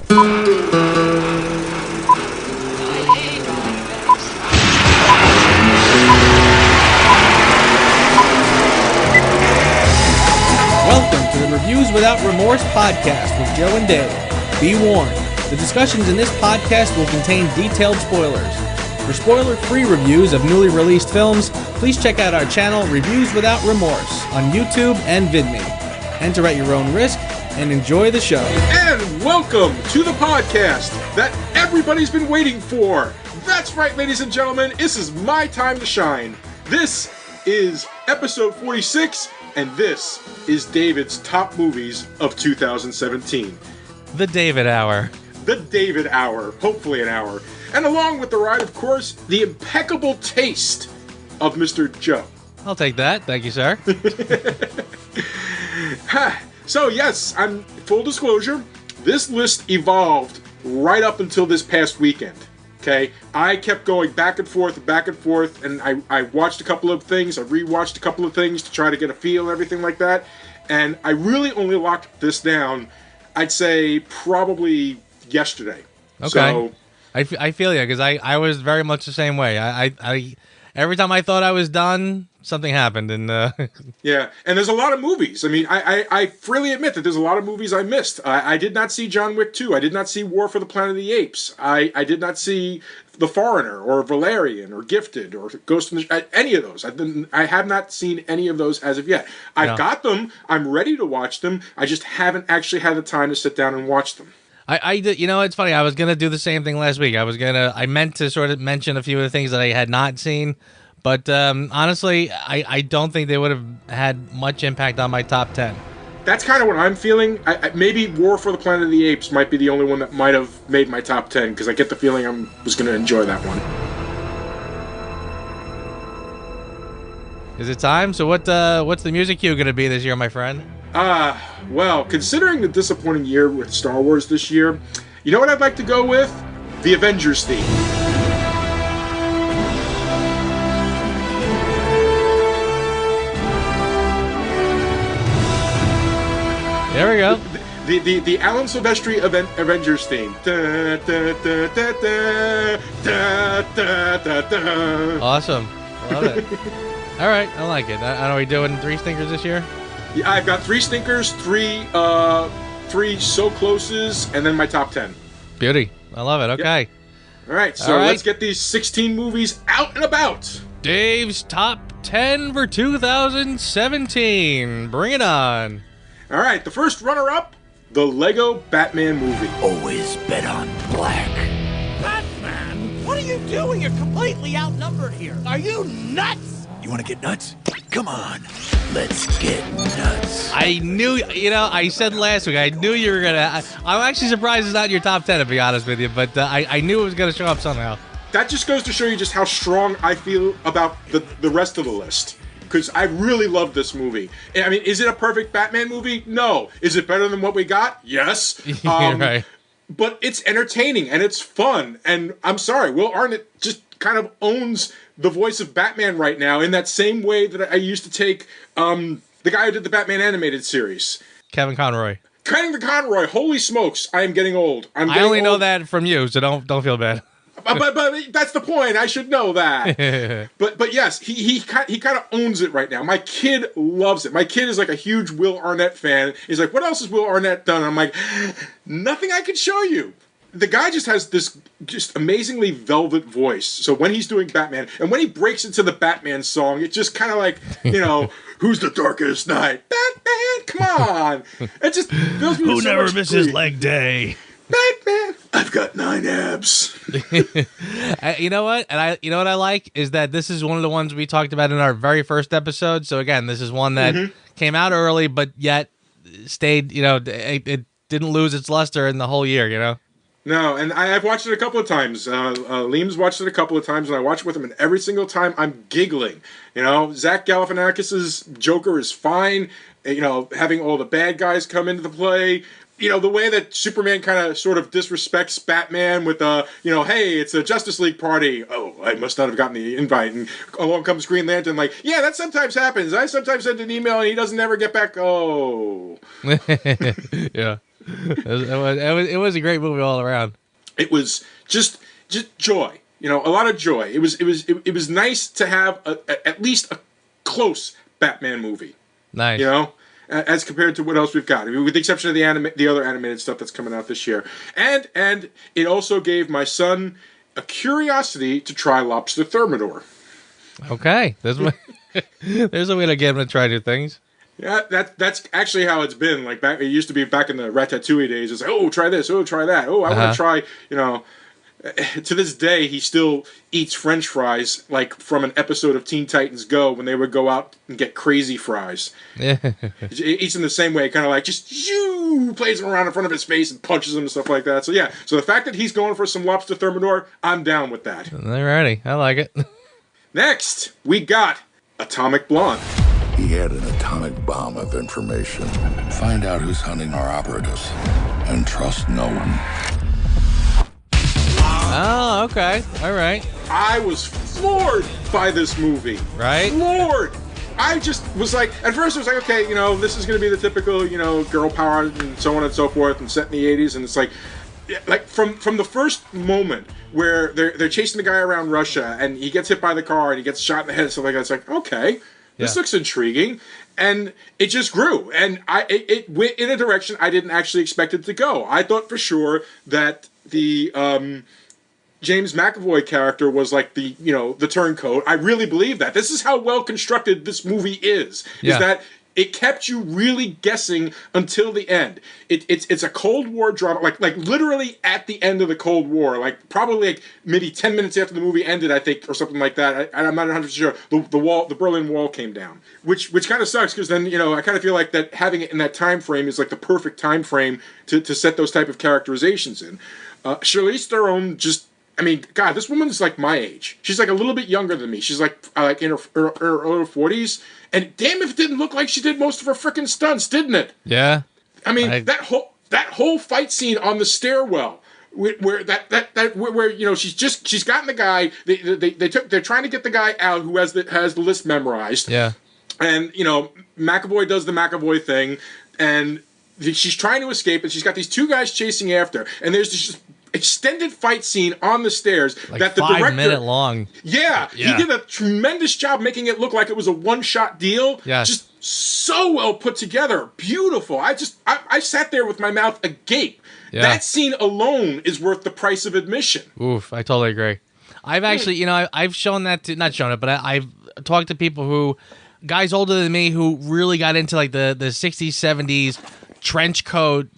Welcome to the Reviews Without Remorse podcast with Joe and Dave. Be warned, the discussions in this podcast will contain detailed spoilers. For spoiler-free reviews of newly released films, please check out our channel Reviews Without Remorse on YouTube and VidMe. Enter at your own risk and enjoy the show. And welcome to the podcast that everybody's been waiting for. That's right, ladies and gentlemen, this is my time to shine. This is episode 46, and this is David's top movies of 2017. The David Hour. The David Hour, hopefully an hour. And along with the ride, of course, the impeccable taste of Mr. Joe. I'll take that. Thank you, sir. So yes, I'm full disclosure, this list evolved right up until this past weekend. Okay, I kept going back and forth, and I watched a couple of things, I rewatched a couple of things to try to get a feel and everything like that, and I really only locked this down, I'd say, probably yesterday. Okay. So, I feel you, because I was very much the same way. I every time I thought I was done, something happened, and yeah, and there's a lot of movies. I mean, I freely admit that there's a lot of movies I missed. I did not see John Wick 2. I did not see War for the Planet of the Apes. I did not see The Foreigner, or Valerian, or Gifted, or Ghost in the... any of those. I have not seen any of those as of yet. I've got them. I'm ready to watch them. I just haven't actually had the time to sit down and watch them. I did, you know, it's funny. I was going to do the same thing last week. I meant to sort of mention a few of the things that I had not seen, but honestly, I don't think they would have had much impact on my top 10. That's kind of what I'm feeling. Maybe War for the Planet of the Apes might be the only one that might have made my top 10, because I get the feeling I was going to enjoy that one. Is it time? So what's the music cue going to be this year, my friend? Well, considering the disappointing year with Star Wars this year, you know what I'd like to go with? The Avengers theme. There we go. The Alan Silvestri Avengers theme. Da, da, da, da, da, da, da, da. Awesome. Love it. All right, I like it. Are we doing 3 stinkers this year? Yeah, I've got 3 stinkers, 3 so closes, and then my top 10. Beauty. I love it. Okay. Yep. All right, so let's get these 16 movies out and about. Dave's top 10 for 2017. Bring it on. All right, the first runner-up, the Lego Batman movie. Always bet on black. Batman, what are you doing? You're completely outnumbered here. Are you nuts? You want to get nuts? Come on, let's get nuts. I knew, I said last week, I knew you were going to... I'm actually surprised it's not in your top 10, to be honest with you, but I knew it was going to show up somehow. That just goes to show you just how strong I feel about the rest of the list. Because I really love this movie. I mean, is it a perfect Batman movie? No. Is it better than what we got? Yes. Right. But it's entertaining, and it's fun. And I'm sorry, Will Arnett just kind of owns the voice of Batman right now in that same way that I used to take the guy who did the Batman animated series. Kevin Conroy. Kevin Conroy. Holy smokes, I am getting old. I only know that from you, so don't feel bad. But that's the point. I should know that. but yes, he kind of owns it right now. My kid loves it. My kid is like a huge Will Arnett fan. He's like, what else has Will Arnett done? I'm like, nothing I can show you. The guy just has this just amazingly velvet voice. So when he's doing Batman, and when he breaks into the Batman song, it's just kind of like, who's the darkest night? Batman, come on. It just fills me with Who so never much misses glee. leg day? Batman, I've got 9 abs. You know what? And you know what I like is that this is one of the ones we talked about in our very first episode. So again, this is one that came out early, but yet stayed. It didn't lose its luster in the whole year. No, and I've watched it a couple of times. Liam's watched it a couple of times, and I watch it with him, and every single time I'm giggling. Zach Galifianakis' Joker is fine. Having all the bad guys come into the play. The way that Superman kind of sort of disrespects Batman with hey, it's a Justice League party. Oh, I must not have gotten the invite. And along comes Green Lantern like, yeah, that sometimes happens. I sometimes send an email and he doesn't ever get back. Oh. Yeah. It was a great movie all around. It was just joy. A lot of joy. It was nice to have at least a close Batman movie. Nice. As compared to what else we've got. I mean, with the exception of the other animated stuff that's coming out this year. And it also gave my son a curiosity to try lobster thermidor. Okay. There's a way to get him to try new things. Yeah, that's actually how it's been. Like it used to be back in the Ratatouille days. It's like, oh, try this, oh, try that. Oh, I want to try, to this day, he still eats French fries like from an episode of Teen Titans Go when they would go out and get crazy fries. Yeah, he eats them the same way, kind of like just plays them around in front of his face and punches them and stuff like that. So yeah, so the fact that he's going for some lobster thermidor, I'm down with that. Alrighty, I like it. Next, we got Atomic Blonde. He had an atomic bomb of information. Find out who's hunting our operatives and trust no one. Oh, okay. All right. I was floored by this movie. Right? Floored. I just was like, at first it was like, okay, this is going to be the typical, girl power and so on and so forth and set in the 80s. And it's like from the first moment where they're chasing the guy around Russia and he gets hit by the car and he gets shot in the head and stuff like that. It's like, okay, this looks intriguing. And it just grew. And it went in a direction I didn't actually expect it to go. I thought for sure that the James McAvoy character was like the turncoat. I really believe that. This is how well constructed this movie is. Yeah. Is that it kept you really guessing until the end. It's a Cold War drama, like literally at the end of the Cold War, like probably like maybe 10 minutes after the movie ended, I think, or something like that. I'm not 100% sure. The Berlin Wall came down, which kind of sucks because then I kind of feel like that having it in that time frame is like the perfect time frame to set those type of characterizations in. Charlize Theron just. I mean, God, this woman is like my age. She's like a little bit younger than me. She's like in her early 40s. And damn if it didn't look like she did most of her frickin' stunts, didn't it? Yeah. I mean, that whole fight scene on the stairwell where she's gotten the guy. They're trying to get the guy out who has the list memorized. Yeah. And McAvoy does the McAvoy thing, and she's trying to escape, and she's got these two guys chasing after, and there's this extended fight scene on the stairs like that the director 5 minute long. Yeah, he did a tremendous job making it look like it was a one-shot deal. Yeah, just so well put together, beautiful. I sat there with my mouth agape. Yeah. That scene alone is worth the price of admission. Oof, I totally agree. I've actually, I've shown that to, not shown it, but I've talked to people who, guys older than me, who really got into like the 60s, 70s trench coat,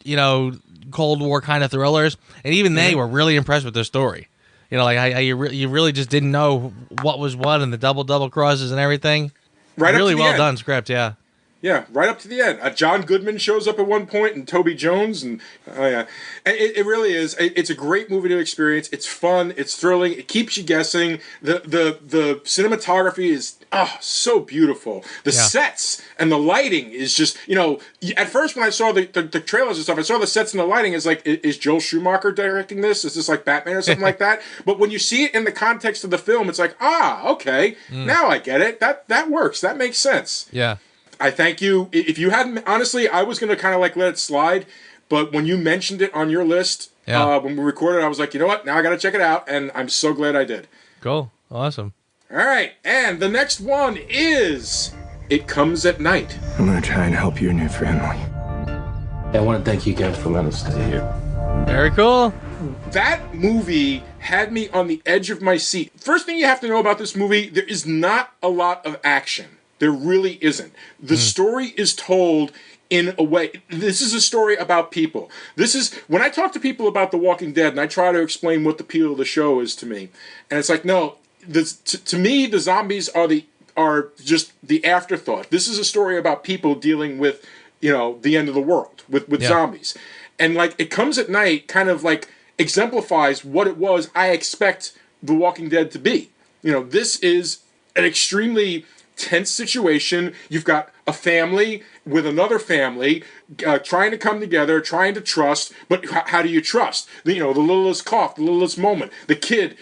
Cold War kind of thrillers, and even they were really impressed with their story. Like how you really just didn't know what was what and the double crosses and everything. Right, really up to the well end. Done script, yeah. Yeah, right up to the end. John Goodman shows up at one point, and Toby Jones, and it really is. It's a great movie to experience. It's fun. It's thrilling. It keeps you guessing. The cinematography is so beautiful. The sets and the lighting is just At first, when I saw the trailers and stuff, I saw the sets and the lighting. Is like, is Joel Schumacher directing this? Is this like Batman or something like that? But when you see it in the context of the film, it's like, okay, now I get it. That works. That makes sense. Yeah. I thank you. If you hadn't, honestly, I was going to kind of like let it slide, but when you mentioned it on your list, when we recorded, I was like, you know what? Now I got to check it out, and I'm so glad I did. Cool. Awesome. All right, and the next one is It Comes at Night. I'm going to try and help you and your family. I want to thank you again for letting us stay here. Very cool. That movie had me on the edge of my seat. First thing you have to know about this movie, there is not a lot of action. There really isn't. The story is told in a way. This is a story about people. This is when I talk to people about The Walking Dead and I try to explain what the appeal of the show is to me, and it's like, no, to me the zombies are just the afterthought. This is a story about people dealing with the end of the world with zombies, and like It Comes at Night kind of like exemplifies what it was I expect The Walking Dead to be. This is an extremely tense situation. You've got a family with another family trying to come together, trying to trust, but how do you trust? The littlest cough, the littlest moment, the kid,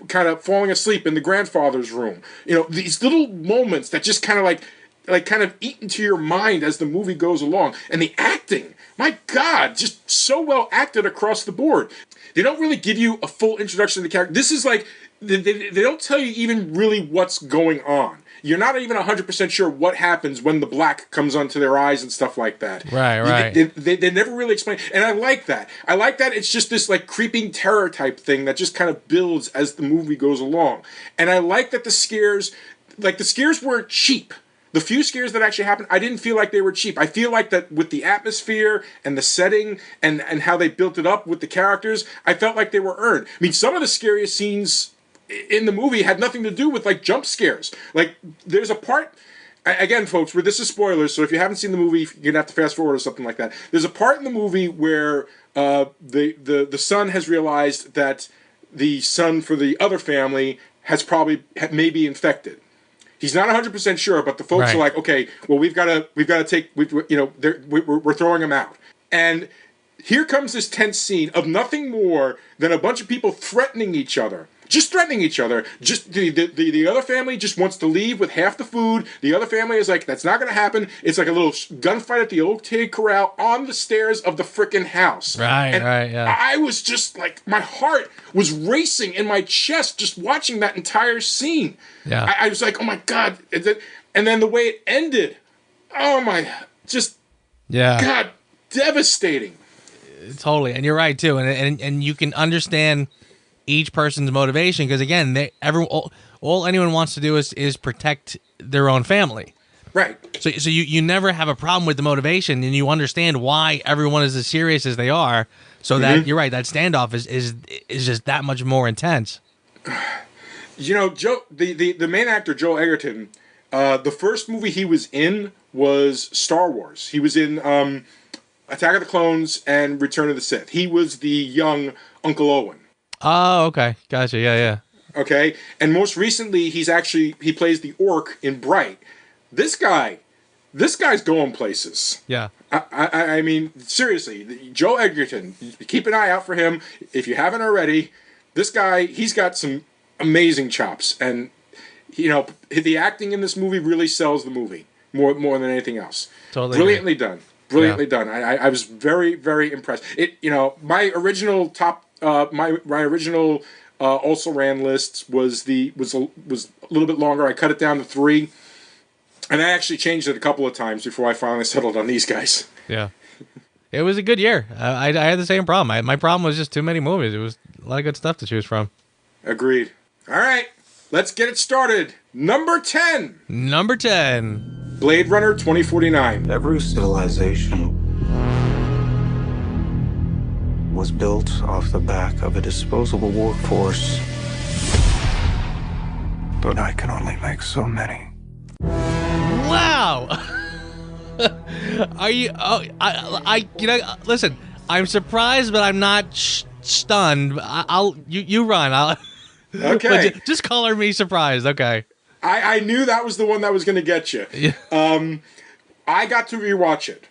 kind of falling asleep in the grandfather's room. These little moments that just kind of like kind of eat into your mind as the movie goes along. And the acting my God, just so well acted across the board. They don't really give you a full introduction to the character. This is like, they don't tell you even really what's going on. You're not even 100% sure what happens when the black comes onto their eyes and stuff like that. Right. They never really explain. And I like that. I like that it's just this like creeping terror type thing that just kind of builds as the movie goes along. And I like that the scares weren't cheap. The few scares that actually happened, I didn't feel like they were cheap. I feel like that with the atmosphere and the setting and how they built it up with the characters, I felt like they were earned. I mean, some of the scariest scenes in the movie had nothing to do with like jump scares. Like there's a part, again folks, where this is spoilers, so if you haven't seen the movie, you're gonna have to fast forward or something like that. There's a part in the movie where the son has realized that the son for the other family may be infected. He's not 100% sure, but the folks are like, okay, well we're throwing him out. And here comes this tense scene of nothing more than a bunch of people threatening each other. Just threatening each other. Just the other family just wants to leave with half the food. The other family is like, that's not going to happen. It's like a little gunfight at the Old Tig Corral on the stairs of the frickin' house. Right, yeah. I was just like, my heart was racing in my chest just watching that entire scene. Yeah. I was like, oh my God. And then the way it ended, oh my, just, God, devastating. Totally, and you're right too, and you can understand each person's motivation because again, all anyone wants to do is protect their own family. Right. So you never have a problem with the motivation, and you understand why everyone is as serious as they are. So that you're right, that standoff is just that much more intense. You know, Joe, the main actor Joel Edgerton, the first movie he was in was Star Wars. He was in Attack of the Clones and Return of the Sith. He was the young Uncle Owen. Oh, okay. Gotcha. Yeah. Okay? And most recently, he plays the orc in Bright. This guy's going places. Yeah. I mean, seriously, Joe Edgerton, keep an eye out for him. If you haven't already, this guy, he's got some amazing chops. And, you know, the acting in this movie really sells the movie more than anything else. Totally. Brilliantly done. Brilliantly done. I was very, very impressed. My original also ran list was a little bit longer. I cut it down to 3, and I actually changed it a couple of times before I finally settled on these guys. Yeah, it was a good year. I had the same problem. My problem was just too many movies. It was a lot of good stuff to choose from. Agreed. All right, let's get it started. Number 10. Blade Runner 2049. Every civilization was built off the back of a disposable workforce. But I can only make so many. Wow. Are you? Oh, listen. I'm surprised, but I'm not stunned. You run. Okay. But just color me surprised. Okay. I knew that was the one that was going to get you. Yeah. I got to rewatch it.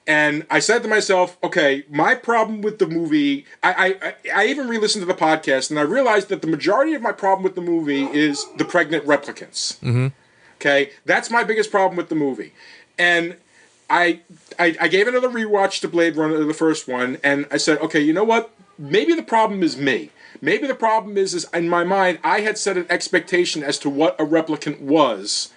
And I said to myself, okay, my problem with the movie, I even re-listened to the podcast, and I realized that the majority of my problem with the movie is the pregnant replicants. Mm-hmm. Okay? That's my biggest problem with the movie. And I gave another rewatch to Blade Runner, the first one, and I said, okay, you know what? Maybe the problem is me. Maybe the problem is in my mind, I had set an expectation as to what a replicant was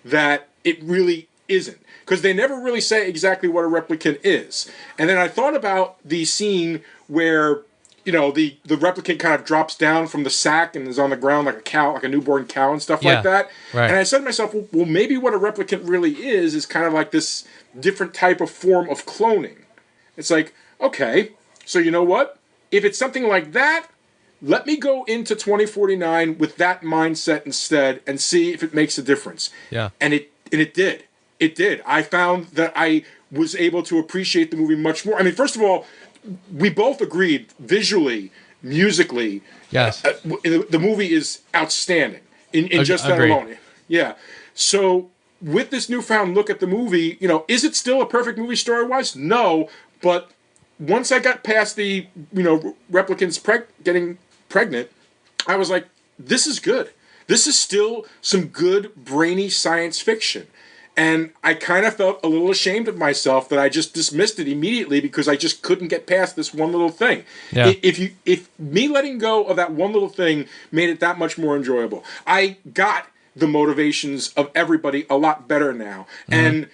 that it really isn't. Because they never really say exactly what a replicant is. And then I thought about the scene where, you know, the replicant kind of drops down from the sack and is on the ground like a cow, like a newborn cow and stuff like that. Right. And I said to myself, well, maybe what a replicant really is kind of like this different type of form of cloning. It's like, okay, so you know what? If it's something like that, let me go into 2049 with that mindset instead and see if it makes a difference. Yeah. And it did. It did. I found that I was able to appreciate the movie much more. I mean, first of all, we both agreed visually, musically. Yes. The movie is outstanding in just that alone. Yeah. So with this newfound look at the movie, you know, is it still a perfect movie story-wise? No. But once I got past the, you know, replicants getting pregnant, I was like, this is good. This is still some good, brainy science fiction. And I kind of felt a little ashamed of myself that I just dismissed it immediately because I just couldn't get past this one little thing. Yeah. If me letting go of that one little thing made it that much more enjoyable. I got the motivations of everybody a lot better now. And,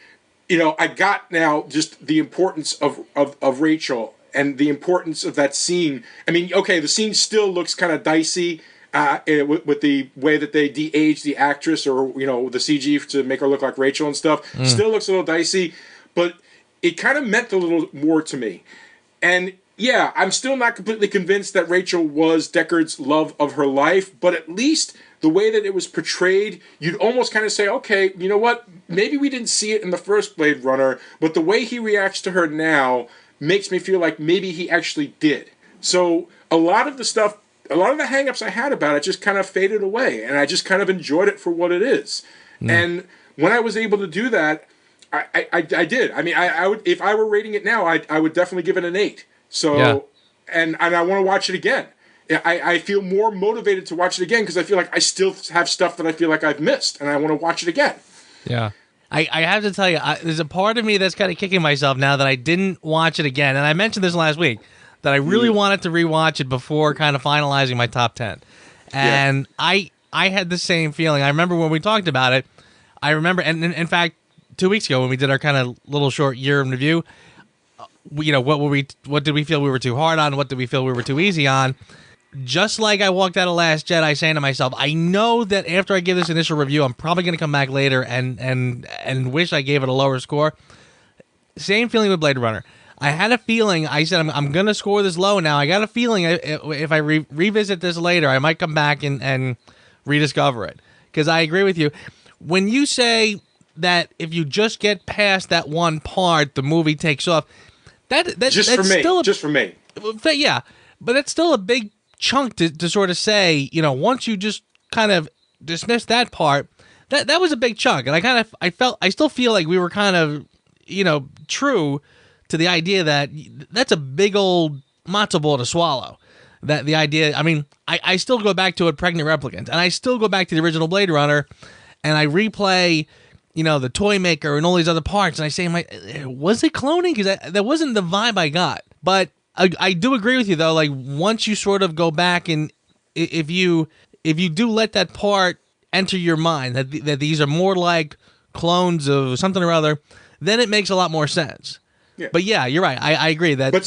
I got now just the importance of Rachel and the importance of that scene. I mean, okay, the scene still looks kind of dicey, with the way that they de-aged the actress, or the CG to make her look like Rachel and stuff, still looks a little dicey, but it kind of meant a little more to me. And yeah, I'm still not completely convinced that Rachel was Deckard's love of her life, but at least the way that it was portrayed, you'd almost kind of say, okay, you know what? Maybe we didn't see it in the first Blade Runner, but the way he reacts to her now makes me feel like maybe he actually did. So a lot of the hang-ups I had about it just kind of faded away, and I just kind of enjoyed it for what it is. And when I was able to do that, I did. I mean, I would, if I were rating it now, I would definitely give it an 8. So, and I want to watch it again. I feel more motivated to watch it again because I feel like I still have stuff that I feel like I've missed, and I want to watch it again. Yeah. I have to tell you, there's a part of me that's kind of kicking myself now that I didn't watch it again. And I mentioned this last week, that I really wanted to rewatch it before kind of finalizing my top 10. And I had the same feeling. I remember when we talked about it, I remember, and in fact, 2 weeks ago when we did our kind of little short year in review, what did we feel we were too hard on? What did we feel we were too easy on? Just like I walked out of Last Jedi saying to myself, I know that after I give this initial review, I'm probably going to come back later and wish I gave it a lower score. Same feeling with Blade Runner. I had a feeling, I said, I'm going to score this low now. I got a feeling if I revisit this later, I might come back and rediscover it. Because I agree with you. When you say that if you just get past that one part, the movie takes off, that's just for me. Yeah, but that's still a big chunk to sort of say, once you just kind of dismiss that part, that was a big chunk. And I still feel like we were kind of, true to the idea that that's a big old matzo ball to swallow. That the idea, I mean, I still go back to Pregnant Replicant, and I still go back to the original Blade Runner, and I replay, the toy maker and all these other parts, and I say, was it cloning? Because that wasn't the vibe I got. But I do agree with you, though, like, once you sort of go back and if you do let that part enter your mind, that these are more like clones of something or other, then it makes a lot more sense. Yeah. But yeah, you're right. I agree that. But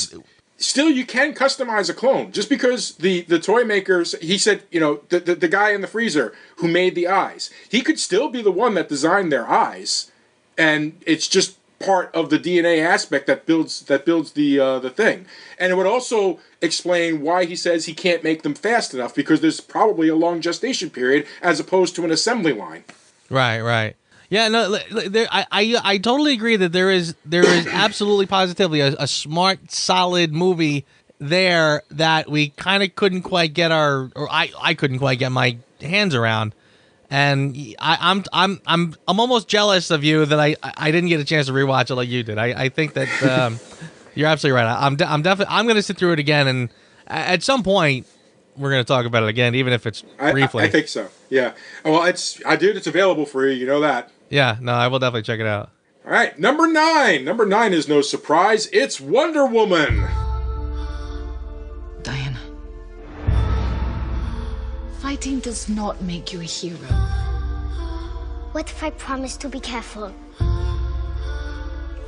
still, you can customize a clone. Just because the toy makers, he said, the guy in the freezer who made the eyes, he could still be the one that designed their eyes, and it's just part of the DNA aspect that builds the thing. And it would also explain why he says he can't make them fast enough, because there's probably a long gestation period as opposed to an assembly line. Right. Yeah, no, I totally agree that there is absolutely positively a smart, solid movie there that we kind of couldn't quite get I couldn't quite get my hands around, and I'm almost jealous of you that I didn't get a chance to rewatch it like you did. I think that you're absolutely right. I'm going to sit through it again, and at some point we're going to talk about it again, even if it's briefly. I think so. Yeah. Well, it's available for you. You know that. Yeah, no, I will definitely check it out. All right, number 9. Number 9 is no surprise. It's Wonder Woman. Diana, fighting does not make you a hero. What if I promise to be careful?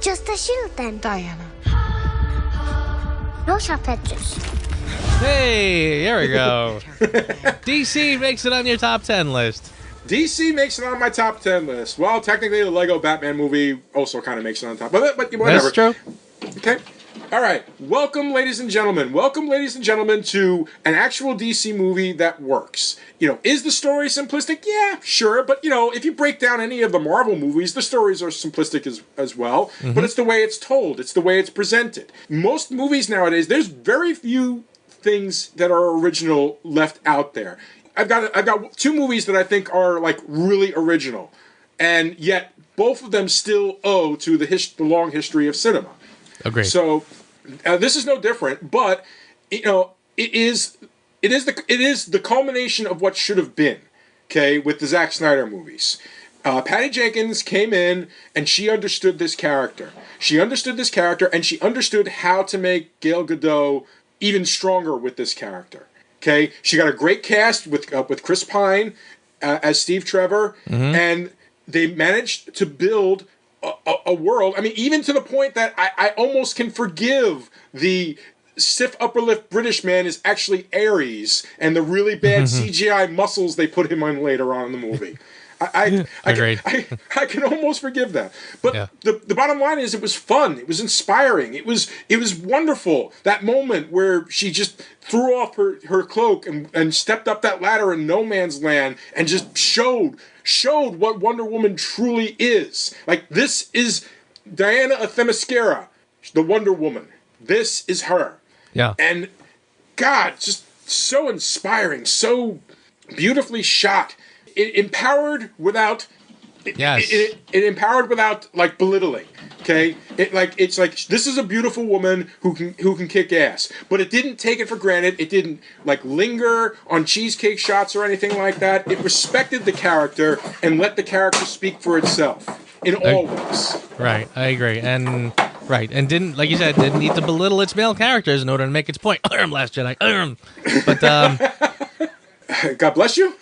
Just a shield, then. Diana. No sharp edges. Hey, there we go. DC makes it on your top 10 list. DC makes it on my top 10 list. Well, technically, the Lego Batman movie also kind of makes it on top of it, but whatever. That's true. Okay. All right. Welcome, ladies and gentlemen. Welcome, ladies and gentlemen, to an actual DC movie that works. Is the story simplistic? Yeah, sure. But, if you break down any of the Marvel movies, the stories are simplistic as well. Mm-hmm. But it's the way it's told. It's the way it's presented. Most movies nowadays, there's very few things that are original left out there. I've got 2 movies that I think are like really original, and yet both of them still owe to the long history of cinema. Agreed. So this is no different, but it is the culmination of what should have been. Okay, with the Zack Snyder movies. Patty Jenkins came in and she understood this character. She understood this character and she understood how to make Gal Gadot even stronger with this character. Okay, she got a great cast with Chris Pine as Steve Trevor, and they managed to build a world. I mean, even to the point that I almost can forgive the stiff upper lip British man is actually Ares, and the really bad CGI muscles they put him on later on in the movie. I can almost forgive that. But the bottom line is it was fun. It was inspiring. It was wonderful. That moment where she just threw off her cloak and stepped up that ladder in no man's land and just showed what Wonder Woman truly is. Like, this is Diana of Themyscira, the Wonder Woman. This is her. Yeah. And God, just so inspiring, so beautifully shot. It empowered without it empowered without like belittling. Okay, it's like this is a beautiful woman who can kick ass, but it didn't take it for granted. It didn't like linger on cheesecake shots or anything like that. It respected the character and let the character speak for itself in all ways. Right, I agree, and didn't, like you said, didn't need to belittle its male characters in order to make its point. Last Jedi, but God bless you.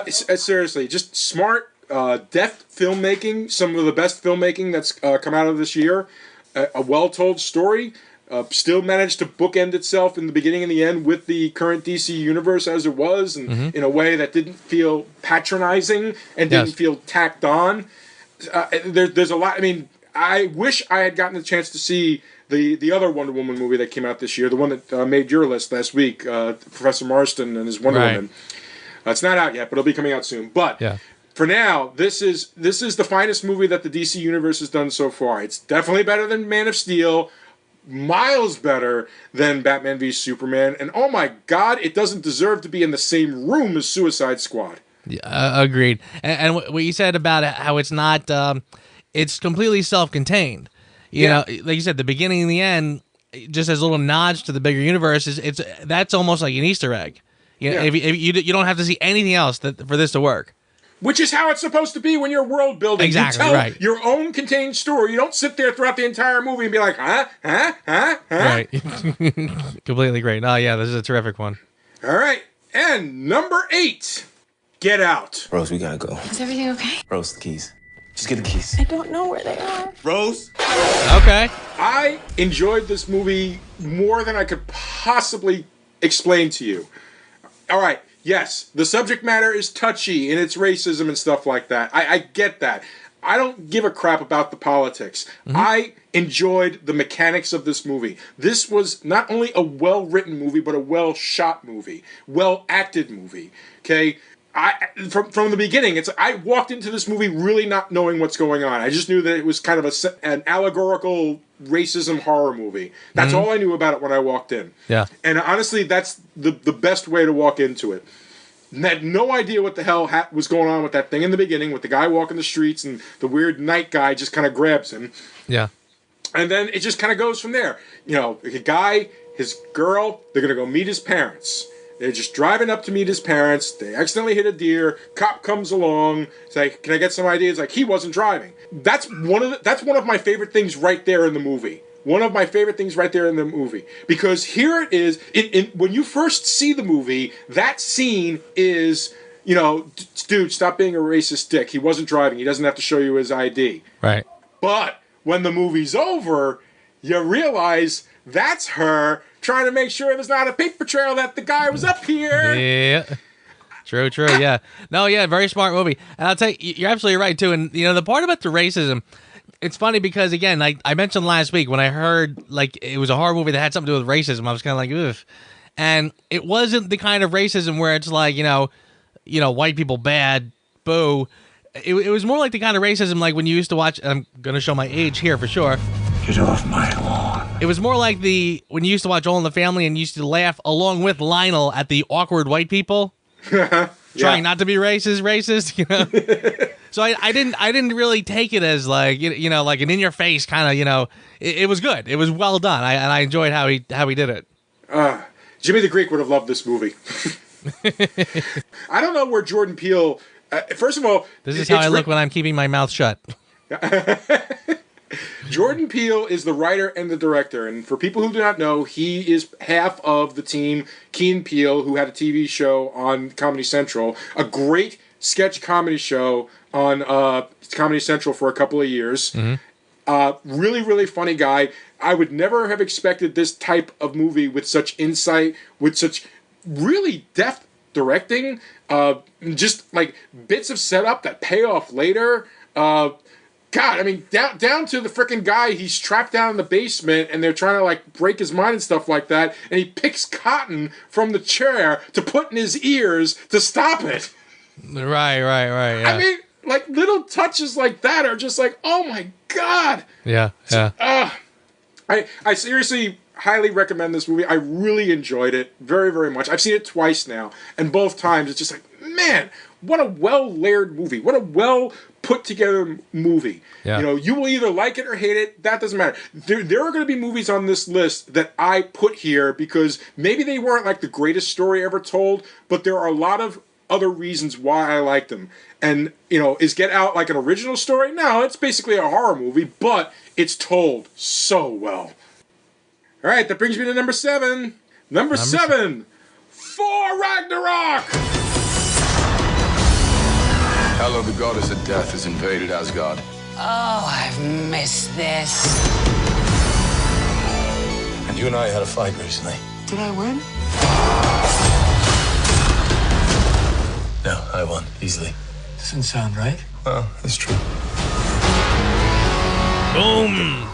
Seriously, just smart, deft filmmaking. Some of the best filmmaking that's come out of this year. A well-told story. Still managed to bookend itself in the beginning and the end with the current DC universe as it was, and in a way that didn't feel patronizing and didn't feel tacked on. There's a lot. I mean, I wish I had gotten the chance to see the other Wonder Woman movie that came out this year, the one that made your list last week, Professor Marston and his Wonder Woman. It's not out yet, but it'll be coming out soon. But for now, this is the finest movie that the DC Universe has done so far. It's definitely better than Man of Steel, miles better than Batman v Superman, and oh my God, it doesn't deserve to be in the same room as Suicide Squad. Yeah, agreed. And what you said about how it's not, it's completely self-contained. You know, like you said, the beginning and the end, just as little nods to the bigger universe, that's almost like an Easter egg. You know, if you don't have to see anything else for this to work. Which is how it's supposed to be when you're world building. Exactly, you tell your own contained story. You don't sit there throughout the entire movie and be like, huh? Right. Completely great. Oh, yeah, this is a terrific one. All right. And number 8, Get Out. Rose, we gotta go. Is everything okay? Rose, the keys. Just get the keys. I don't know where they are. Rose? Okay. I enjoyed this movie more than I could possibly explain to you. All right. Yes, the subject matter is touchy and it's racism and stuff like that. I get that. I don't give a crap about the politics. I enjoyed the mechanics of this movie. This was not only a well-written movie, but a well-shot movie, well-acted movie. Okay, from the beginning, I walked into this movie really not knowing what's going on. I just knew that it was kind of an allegorical racism horror movie. That's all I knew about it when I walked in. Yeah, and honestly, that's the best way to walk into it. Had no idea what the hell was going on with that thing in the beginning, with the guy walking the streets and the weird night guy just kind of grabs him. Yeah. And then it just kind of goes from there. You know, the guy, his girl, they're going to go meet his parents. They're just driving up to meet his parents. They accidentally hit a deer. Cop comes along. It's like, can I get some ideas? Like, he wasn't driving. That's one of my favorite things right there in the movie. One of my favorite things right there in the movie. Because here it is, when you first see the movie, that scene is, you know, dude, stop being a racist dick. He wasn't driving. He doesn't have to show you his ID. Right. But when the movie's over, you realize that's her trying to make sure there's not a paper trail that the guy was up here. Yeah. True, yeah. No, yeah, very smart movie. And I'll tell you, you're absolutely right, too. And, you know, the part about the racism, it's funny because, again, like I mentioned last week when I heard, like, it was a horror movie that had something to do with racism, I was kind of like, ugh. And it wasn't the kind of racism where it's like, you know, white people bad, boo. It was more like the kind of racism like when you used to watch, I'm going to show my age here for sure. Get off my lawn. It was more like when you used to watch All in the Family and used to laugh along with Lionel at the awkward white people. Trying not to be racist, you know. So I didn't really take it as like you know like an in your face kind of, you know. It was good. It was well done. And I enjoyed how he did it. Jimmy the Greek would have loved this movie. I don't know where Jordan Peele First of all, this is how I look when I'm keeping my mouth shut. Jordan Peele is the writer and the director, and for people who do not know, he is half of the team Key and Peele, who had a TV show on Comedy Central, a great sketch comedy show on Comedy Central for a couple of years. Really, really funny guy. I would never have expected this type of movie with such insight, with such really deft directing, just like bits of setup that pay off later. God, I mean, down to the freaking guy, he's trapped down in the basement and they're trying to like break his mind and stuff like that, and he picks cotton from the chair to put in his ears to stop it. Right, yeah. I mean, like little touches like that are just like, oh my God. Yeah. I seriously highly recommend this movie. I really enjoyed it very, very much. I've seen it twice now, and both times it's just like, man, what a well-layered movie. What a well-put-together movie. Yeah. You know, you will either like it or hate it. That doesn't matter. There are going to be movies on this list that I put here because maybe they weren't like the greatest story ever told, but there are a lot of other reasons why I like them. And, you know, is Get Out like an original story? No, it's basically a horror movie, but it's told so well. All right, that brings me to number 7. Number 7, Thor Ragnarok! Hela, the goddess of death, has invaded Asgard. Oh, I've missed this. And you and I had a fight recently. Did I win? No, I won, easily. Doesn't sound right. Well, that's true. Boom.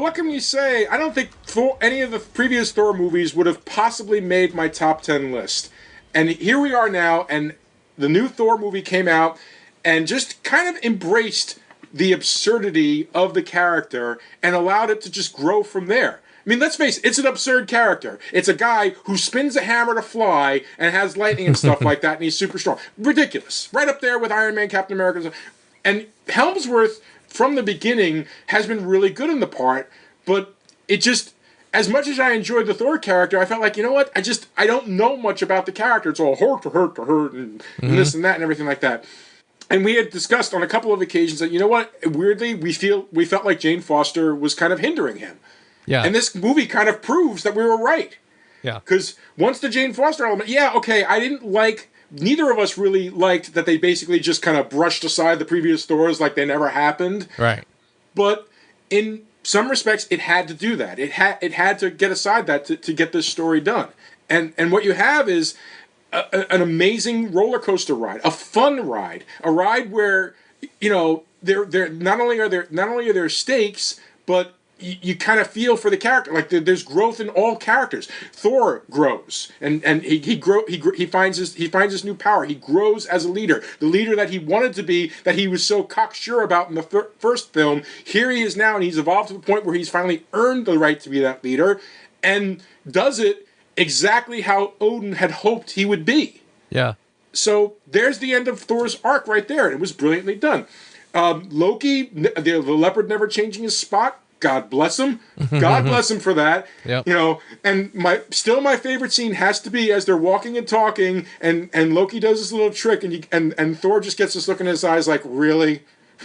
What can we say? I don't think any of the previous Thor movies would have possibly made my top 10 list. And here we are now, and the new Thor movie came out and just kind of embraced the absurdity of the character and allowed it to just grow from there. I mean, let's face it, it's an absurd character. It's a guy who spins a hammer to fly and has lightning and stuff like that, and he's super strong. Ridiculous. Right up there with Iron Man, Captain America. And Helmsworth, from the beginning, has been really good in the part, but it just, as much as I enjoyed the Thor character, I felt like, you know what, I don't know much about the character. It's all hurt, and this and that and everything like that. And we had discussed on a couple of occasions that, you know what, weirdly, we felt like Jane Foster was kind of hindering him. Yeah. And this movie kind of proves that we were right. Yeah. Because once the Jane Foster element, neither of us really liked that they basically just kind of brushed aside the previous Thors like they never happened. Right. But in some respects, it had to do that. It had to get aside that to get this story done. And what you have is an amazing roller coaster ride, a fun ride, a ride where, you know, there not only are there stakes, but you kind of feel for the character. Like there's growth in all characters. Thor grows, and he finds his new power. He grows as a leader, the leader that he wanted to be, that he was so cocksure about in the first film. Here he is now, and he's evolved to the point where he's finally earned the right to be that leader, and does it exactly how Odin had hoped he would be. Yeah. So there's the end of Thor's arc right there, and it was brilliantly done. Loki, the leopard never changing his spot. God bless him. God bless him for that. Yep. You know, and my favorite scene has to be as they're walking and talking, and Loki does this little trick, and Thor just gets this look in his eyes like, really?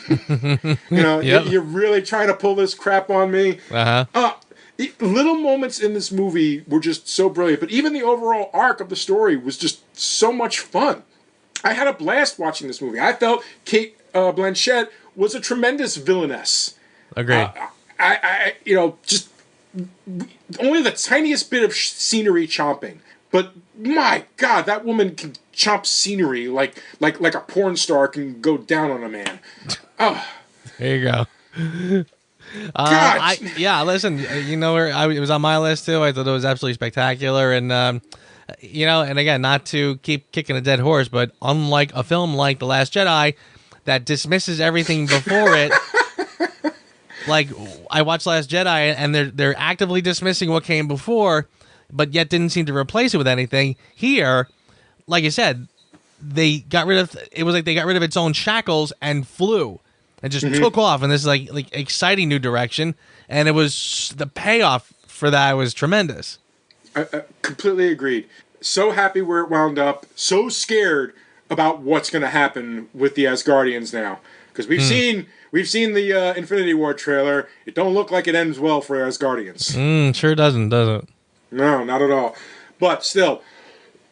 You know, yep. You're really trying to pull this crap on me? Uh-huh. Little moments in this movie were just so brilliant, but even the overall arc of the story was just so much fun. I had a blast watching this movie. I felt Kate Blanchett was a tremendous villainess. Agreed. I you know, just only the tiniest bit of scenery chomping, but my God, that woman can chomp scenery like a porn star can go down on a man. Oh, there you go. God. Listen, you know, it was on my list too. I thought it was absolutely spectacular, and you know, and again, not to keep kicking a dead horse, but unlike a film like The Last Jedi that dismisses everything before it. Like, I watched Last Jedi, and they're actively dismissing what came before, but yet didn't seem to replace it with anything. Here, like you said, they got rid of its own shackles and flew, and just took off in this like exciting new direction. And it was the payoff for that was tremendous. I completely agreed. So happy where it wound up. So scared about what's going to happen with the Asgardians now, because we've seen the Infinity War trailer. It don't look like it ends well for Asgardians. Sure doesn't, does it? No, not at all. But still,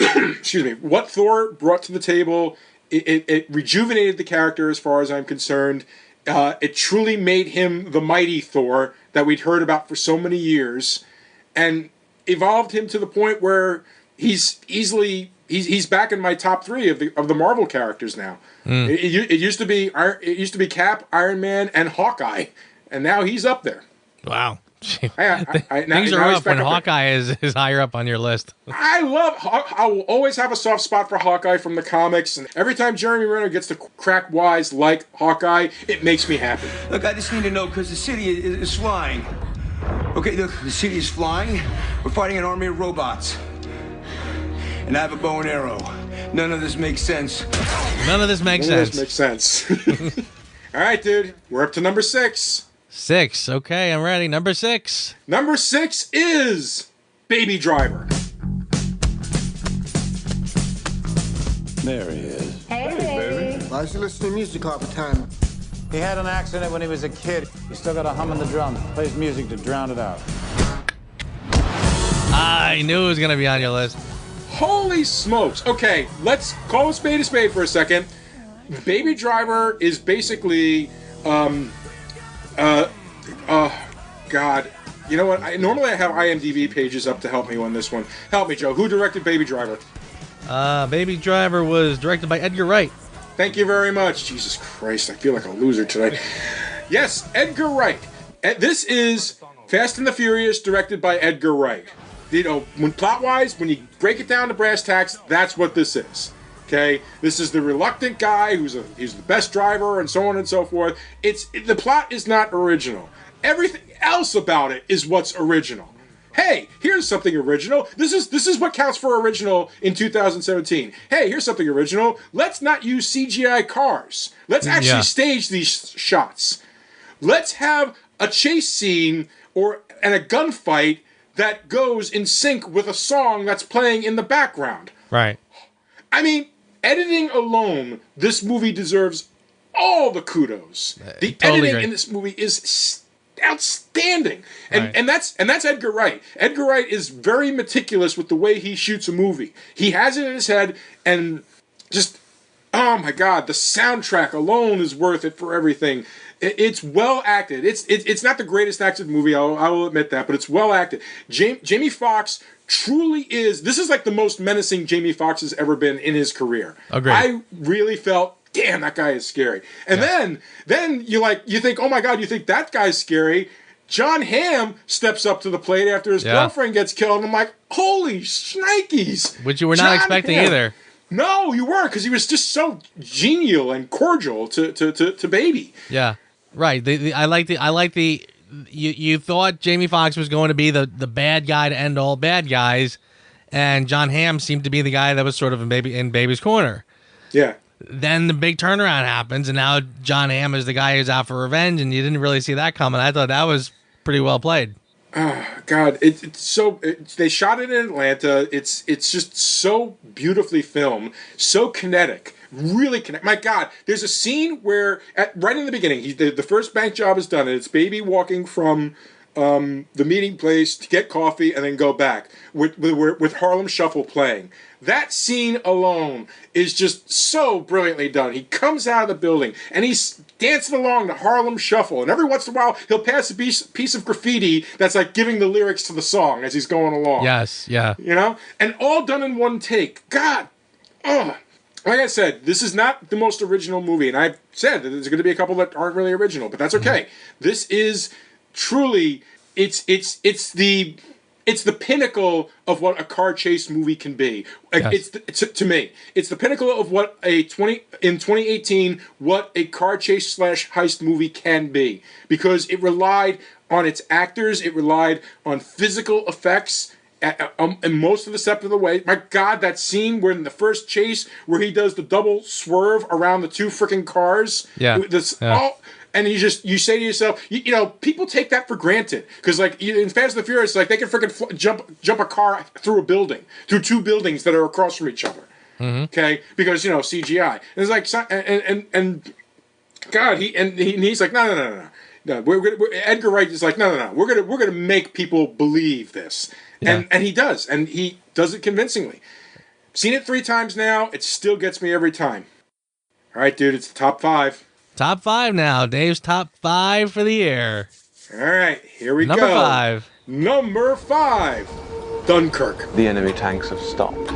excuse me. What Thor brought to the table, it rejuvenated the character as far as I'm concerned. It truly made him the mighty Thor that we'd heard about for so many years, and evolved him to the point where he's back in my top 3 of the Marvel characters now. It used to be Cap, Iron Man, and Hawkeye, and now he's up there. Wow. Things are rough when Hawkeye is higher up on your list. I will always have a soft spot for Hawkeye from the comics, and every time Jeremy Renner gets to crack wise like Hawkeye, it makes me happy. Look, I just need to know, because the city is flying. Okay, look, the city is flying. We're fighting an army of robots. And I have a bow and arrow. None of this makes sense. None of this makes sense. All right, dude. We're up to number 6. 6. Okay, I'm ready. Number 6. Number 6 is Baby Driver. There he is. Hey, baby. I used to listen to music all the time. He had an accident when he was a kid. He still got a hum in the drums. Plays music to drown it out. I knew it was going to be on your list. Holy smokes. Okay, let's call a spade for a second. Baby Driver is basically, God. You know what? Normally I have IMDb pages up to help me on this one. Help me, Joe. Who directed Baby Driver? Baby Driver was directed by Edgar Wright. Thank you very much. Jesus Christ, I feel like a loser today. Yes, Edgar Wright. This is Fast and the Furious, directed by Edgar Wright. You know, when plot-wise, when you break it down to brass tacks, that's what this is. Okay, this is the reluctant guy he's the best driver, and so on and so forth. The plot is not original. Everything else about it is what's original. Hey, here's something original. This is what counts for original in 2017. Hey, here's something original. Let's not use CGI cars. Let's actually stage these shots. Let's have a chase scene and a gunfight that goes in sync with a song that's playing in the background. Right. I mean, editing alone, this movie deserves all the kudos. The totally editing in this movie is outstanding, and that's Edgar Wright. Edgar Wright is very meticulous with the way he shoots a movie. He has it in his head, and just, oh my God, the soundtrack alone is worth it for everything. It's well acted. It's not the greatest acted movie, I will admit that, but it's well acted. Jamie Foxx truly is. This is like the most menacing Jamie Foxx has ever been in his career. Agreed. I really felt, damn, that guy is scary. And then you think, oh my God, you think that guy's scary. John Hamm steps up to the plate after his girlfriend gets killed, and I'm like, holy shnikes. Which you were not expecting either. No, you weren't, because he was just so genial and cordial to Baby. Yeah, right. I like the. You thought Jamie Foxx was going to be the bad guy to end all bad guys, and John Hamm seemed to be the guy that was sort of in Baby's corner. Yeah. Then the big turnaround happens, and now John Hamm is the guy who's out for revenge, and you didn't really see that coming. I thought that was pretty well played. Oh, God, they shot it in Atlanta. It's just so beautifully filmed, so kinetic, really kinetic. My God, there's a scene where right in the beginning, the first bank job is done, and it's Baby walking from the meeting place to get coffee and then go back with Harlem Shuffle playing. That scene alone is just so brilliantly done. He comes out of the building and he's dancing along to Harlem Shuffle, and every once in a while he'll pass a piece of graffiti that's like giving the lyrics to the song as he's going along. Yes, yeah. You know? And all done in one take. God, like I said, this is not the most original movie, and I've said that there's going to be a couple that aren't really original, but that's okay. Mm-hmm. This is truly, it's the pinnacle of what a car chase movie can be. Yes. To me, it's the pinnacle of what in 2018 what a car chase / heist movie can be, because it relied on its actors, it relied on physical effects. And most of the step of the way, my God, that scene where in the first chase where he does the double swerve around the two freaking cars. Yeah. and you say to yourself, you know, people take that for granted because, like, in Fast and the Furious, like they can freaking jump a car through a building, through two buildings that are across from each other. Okay, because you know CGI. And it's like, and God, he's like, no. Edgar Wright is like, no. We're gonna make people believe this, and he does, and he does it convincingly. Seen it 3 times now. It still gets me every time. All right, dude, it's the top 5. Top 5 now. Dave's top 5 for the year. All right, here we Number go. 5. Number 5. Dunkirk. The enemy tanks have stopped.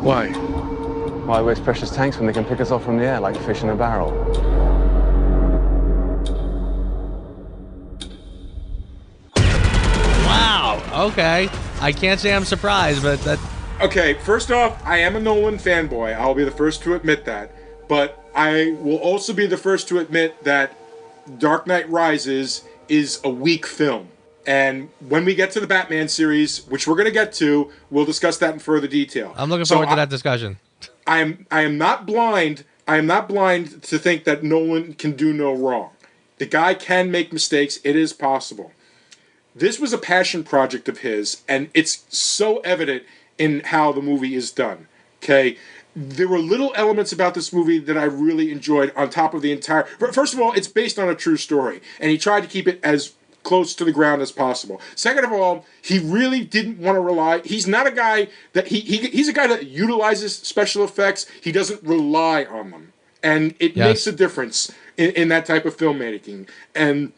Why? Why waste precious tanks when they can pick us off from the air like a fish in a barrel? Wow. Okay. I can't say I'm surprised, but that... Okay, first off, I am a Nolan fanboy. I'll be the first to admit that. But I will also be the first to admit that Dark Knight Rises is a weak film. And when we get to the Batman series, which we're going to get to, we'll discuss that in further detail. I'm looking forward to that discussion. I am not blind. I am not blind to think that Nolan can do no wrong. The guy can make mistakes. It is possible. This was a passion project of his, and it's so evident in how the movie is done. Okay? There were little elements about this movie that I really enjoyed on top of the entire... First of all, it's based on a true story, and he tried to keep it as close to the ground as possible. Second of all, he really didn't want to rely... He's not a guy that... He's a guy that utilizes special effects. He doesn't rely on them. And it makes a difference in that type of filmmaking. And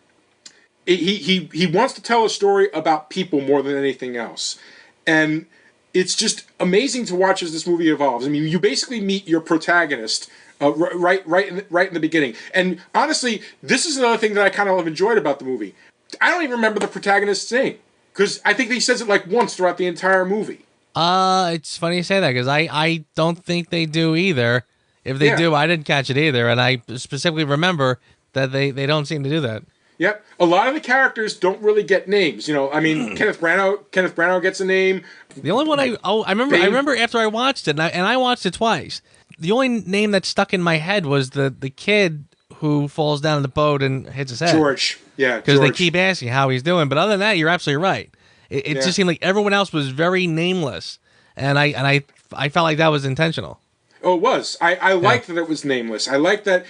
he wants to tell a story about people more than anything else. And it's just amazing to watch as this movie evolves. I mean, you basically meet your protagonist right in the beginning. And honestly, this is another thing that I kind of enjoyed about the movie. I don't even remember the protagonist's name, because I think he says it like once throughout the entire movie. It's funny you say that, because I don't think they do either. If they do, I didn't catch it either, and I specifically remember that they don't seem to do that. Yep. A lot of the characters don't really get names. You know, I mean, Kenneth Branagh gets a name. The only one I remember after I watched it, and I watched it twice. The only name that stuck in my head was the kid who falls down in the boat and hits his head. George. Yeah, because they keep asking how he's doing. But other than that, you're absolutely right. It just seemed like everyone else was very nameless, and I felt like that was intentional. Oh, it was. I liked that it was nameless. I like that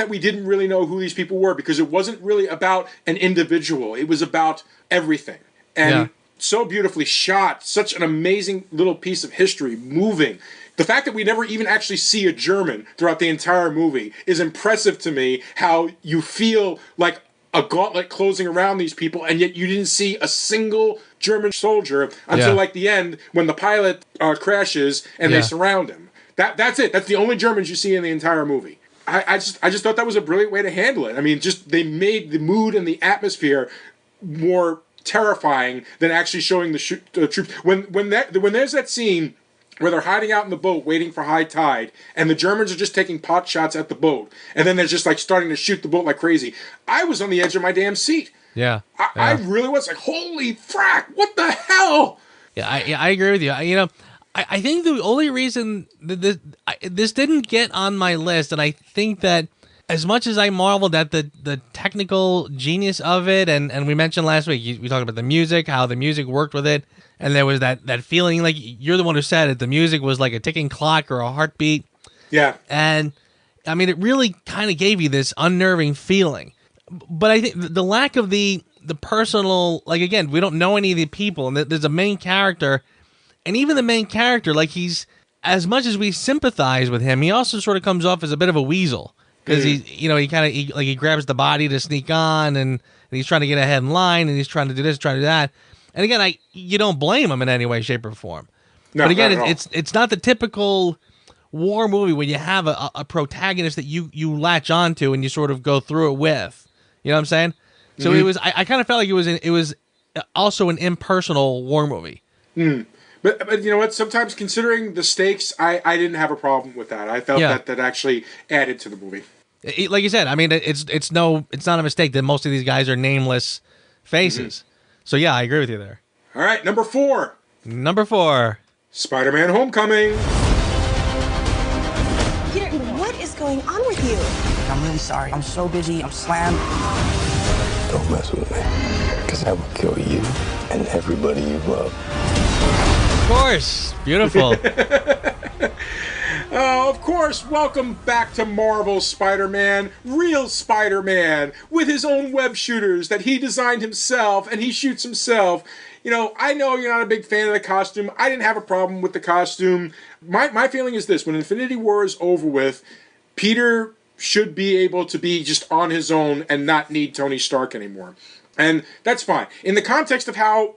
we didn't really know who these people were, because it wasn't really about an individual. It was about everything. And so beautifully shot. Such an amazing little piece of history, moving. The fact that we never even actually see a German throughout the entire movie is impressive to me. How you feel like a gauntlet closing around these people, and yet you didn't see a single German soldier until like the end, when the pilot crashes and they surround him. That's it. That's the only Germans you see in the entire movie. I just thought that was a brilliant way to handle it. I mean, just they made the mood and the atmosphere more terrifying than actually showing the troops. When there's that scene where they're hiding out in the boat waiting for high tide, and the Germans are just taking pot shots at the boat, and then they're just like starting to shoot the boat like crazy. I was on the edge of my damn seat. I really was like, holy frack, what the hell? I agree with you. You know, I think the only reason that this didn't get on my list, and I think that as much as I marveled at the technical genius of it, and we mentioned last week, we talked about the music, how the music worked with it, and there was that feeling, like you're the one who said it, the music was like a ticking clock or a heartbeat. Yeah. And I mean, it really kind of gave you this unnerving feeling. But I think the lack of the personal, like, again, we don't know any of the people, and there's a main character, and even the main character, like, he's, as much as we sympathize with him, he also sort of comes off as a bit of a weasel, because he grabs the body to sneak on, and he's trying to get ahead in line, and he's trying to do this, trying to do that. And again, you don't blame him in any way, shape, or form. No, but again, it's not the typical war movie where you have a protagonist that you latch onto and you sort of go through it with. You know what I'm saying? So it was. I kind of felt like it was also an impersonal war movie. But you know what? Sometimes, considering the stakes, I didn't have a problem with that. I felt that actually added to the movie. Like you said, I mean, it's not a mistake that most of these guys are nameless faces. So yeah, I agree with you there. All right, number 4. Spider-Man Homecoming. Peter, what is going on? I'm really sorry. I'm so busy. I'm slammed. Don't mess with me, because I will kill you and everybody you love. Of course. Beautiful. Of course, welcome back to Marvel's Spider-Man, real Spider-Man, with his own web shooters that he designed himself, and he shoots himself. You know, I know you're not a big fan of the costume. I didn't have a problem with the costume. My feeling is this: when Infinity War is over with, Peter should be able to be just on his own and not need Tony Stark anymore. And that's fine. In the context of how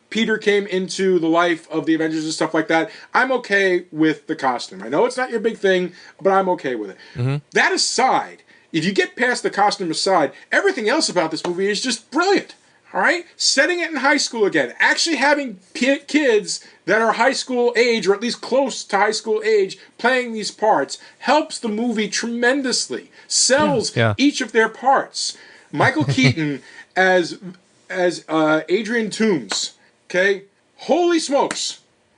Peter came into the life of the Avengers and stuff like that, I'm okay with the costume. I know it's not your big thing, but I'm okay with it. Mm-hmm. That aside, if you get past the costume aside, everything else about this movie is just brilliant. All right? Setting it in high school again. Actually having kids that are high school age, or at least close to high school age, playing these parts helps the movie tremendously. Sells each of their parts. Michael Keaton as Adrian Toomes. Okay? Holy smokes.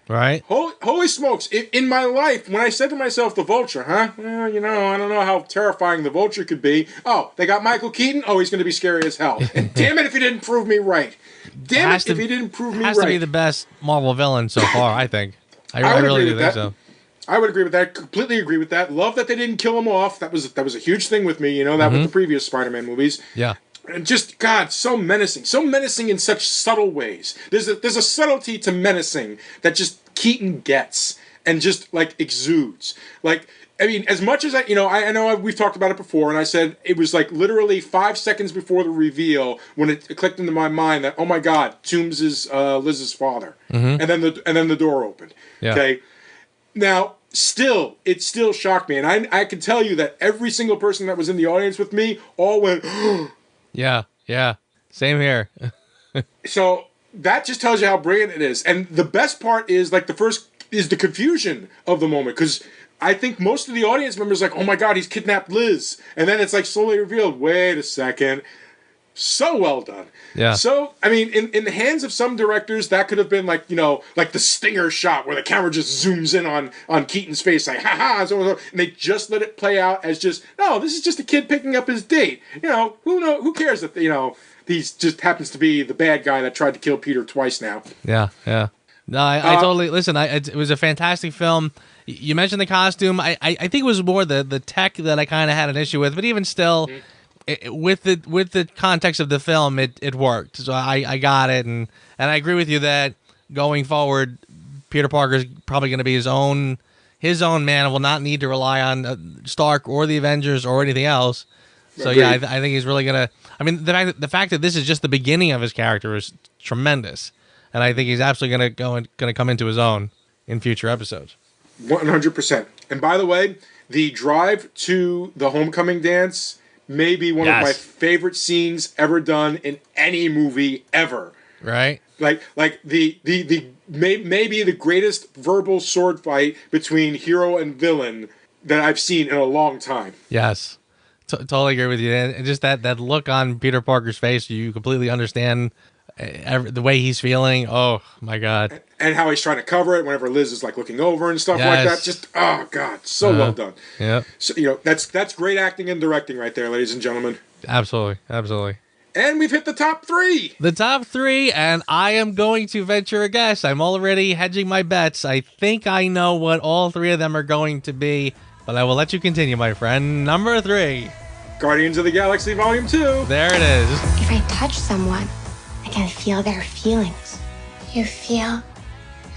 Right. Holy smokes. In my life, when I said to myself, the Vulture, well, you know, I don't know how terrifying the Vulture could be. Oh, they got Michael Keaton? Oh, he's going to be scary as hell. And damn it if he didn't prove me right. Damn it if he didn't prove me right. Has to be the best Marvel villain so far, I think. I really do think so. I would agree with that. Completely agree with that. Love that they didn't kill him off. That was a huge thing with me. You know, that with the previous Spider-Man movies. Yeah. And just, God, so menacing in such subtle ways. There's a subtlety to menacing that just Keaton gets and just, like, exudes. Like, I mean, as much as I know we've talked about it before, and I said it was, like, literally 5 seconds before the reveal when it clicked into my mind that, oh my God, Toomes is Liz's father. Mm-hmm. And then the door opened. Yeah. Okay? Now, it still shocked me. And I can tell you that every single person that was in the audience with me all went, Yeah. Same here. So that just tells you how brilliant it is. And the best part is, like, the confusion of the moment. Because I think most of the audience members are like, oh my God, he's kidnapped Liz. And then it's, like, slowly revealed, wait a second. So well done. Yeah. So, I mean, in the hands of some directors, that could have been like, you know, like the stinger shot where the camera just zooms in on Keaton's face, like, ha-ha, and they just let it play out as just, no, this is just a kid picking up his date. You know, who cares if, you know, he's just happens to be the bad guy that tried to kill Peter twice now. Yeah. No, I totally, listen, it was a fantastic film. You mentioned the costume. I think it was more the tech that I kind of had an issue with, but even still... with the context of the film, it worked. So I got it, and I agree with you that going forward, Peter Parker's probably going to be his own man and will not need to rely on Stark or the Avengers or anything else. So yeah, I think he's really going to. I mean, the fact that this is just the beginning of his character is tremendous, and I think he's absolutely going to come into his own in future episodes. 100%. And by the way, the drive to the homecoming dance. Maybe one of my favorite scenes ever done in any movie ever. Right. Like the maybe the greatest verbal sword fight between hero and villain that I've seen in a long time. Yes. Totally agree with you. And just that look on Peter Parker's face, you completely understand the way he's feeling. Oh my God. And how he's trying to cover it whenever Liz is like looking over and stuff like that. Just, oh God, so well done. Yeah. So, you know, that's great acting and directing right there, ladies and gentlemen. Absolutely. And we've hit the top 3. The top 3, and I am going to venture a guess. I'm already hedging my bets. I think I know what all 3 of them are going to be, but I will let you continue, my friend. Number 3. Guardians of the Galaxy Volume 2. There it is. If I touch someone, I can feel their feelings. You feel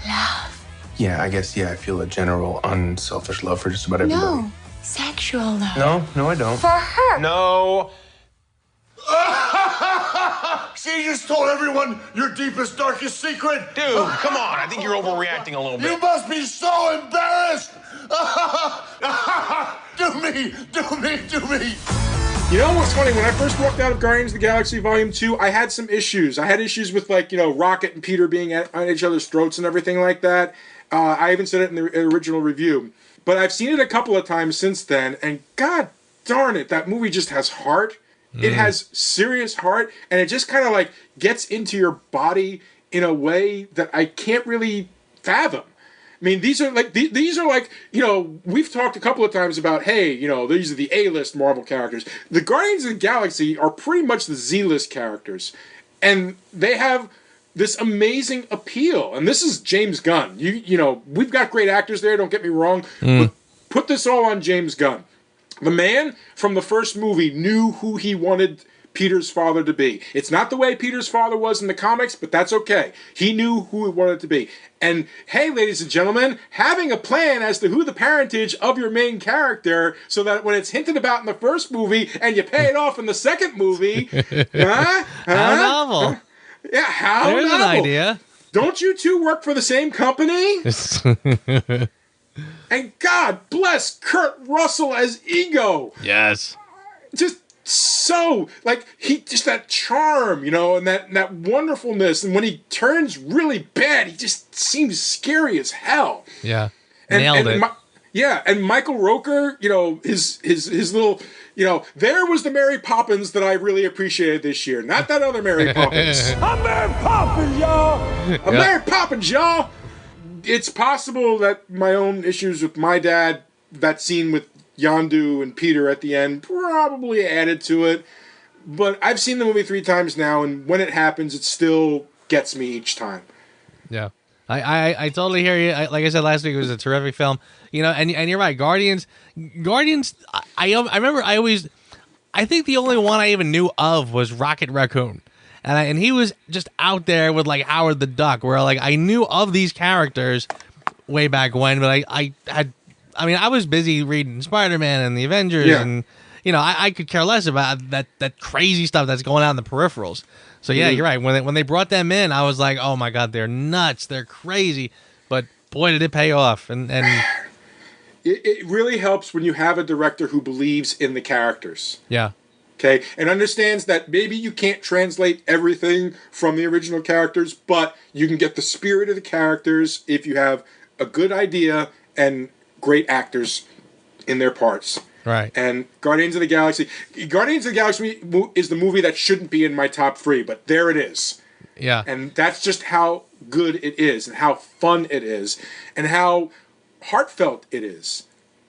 love. Yeah, I guess, I feel a general unselfish love for just about everybody. No, sexual love. No, I don't. For her. No. See, you just told everyone your deepest, darkest secret. Dude, come on. I think you're overreacting a little bit. You must be so embarrassed. Do me. You know what's funny? When I first walked out of Guardians of the Galaxy Volume 2, I had some issues. I had issues with, like, you know, Rocket and Peter being on each other's throats and everything like that. I even said it in the original review. But I've seen it a couple of times since then, and God darn it, that movie just has heart. It has serious heart, and it just kind of, like, gets into your body in a way that I can't really fathom. I mean, these are like, we've talked a couple of times about, hey, these are the A-list Marvel characters. The Guardians of the Galaxy are pretty much the Z-list characters. And they have this amazing appeal. And this is James Gunn. We've got great actors there, don't get me wrong. But put this all on James Gunn. The man from the first movie knew who he wanted Peter's father to be. It's not the way Peter's father was in the comics, but that's okay. He knew who he wanted to be. And hey, ladies and gentlemen, having a plan as to who the parentage of your main character, so that when it's hinted about in the first movie and you pay it off in the second movie, how novel. Yeah, how There's novel. an idea. Don't you two work for the same company? And God bless Kurt Russell as Ego. Yes. Just so, he just that charm, and that wonderfulness. And when he turns really bad, he just seems scary as hell. Yeah. Nailed it. And Michael Rooker, his little, there was the Mary Poppins that I really appreciated this year. Not that other Mary Poppins. I'm Mary Poppins, y'all. I'm Mary Poppins, y'all. It's possible that my own issues with my dad, that scene with Yondu and Peter at the end, probably added to it. But I've seen the movie 3 times now, and when it happens, it still gets me each time. Yeah. I totally hear you. Like I said last week, it was a terrific film. And you're right. Guardians. I remember I think the only one I even knew of was Rocket Raccoon. And he was just out there with like Howard the Duck, where like I knew of these characters way back when, but I was busy reading Spider-Man and the Avengers, and I could care less about that crazy stuff that's going on in the peripherals. So yeah, you're right. When they brought them in, I was like, oh my God, they're nuts, they're crazy. But boy, did it pay off! And it really helps when you have a director who believes in the characters. Yeah. Okay, and understands that maybe you can't translate everything from the original characters, but you can get the spirit of the characters if you have a good idea and great actors in their parts. Right. And Guardians of the Galaxy is the movie that shouldn't be in my top 3, but there it is. Yeah. And that's just how good it is, and how fun it is, and how heartfelt it is.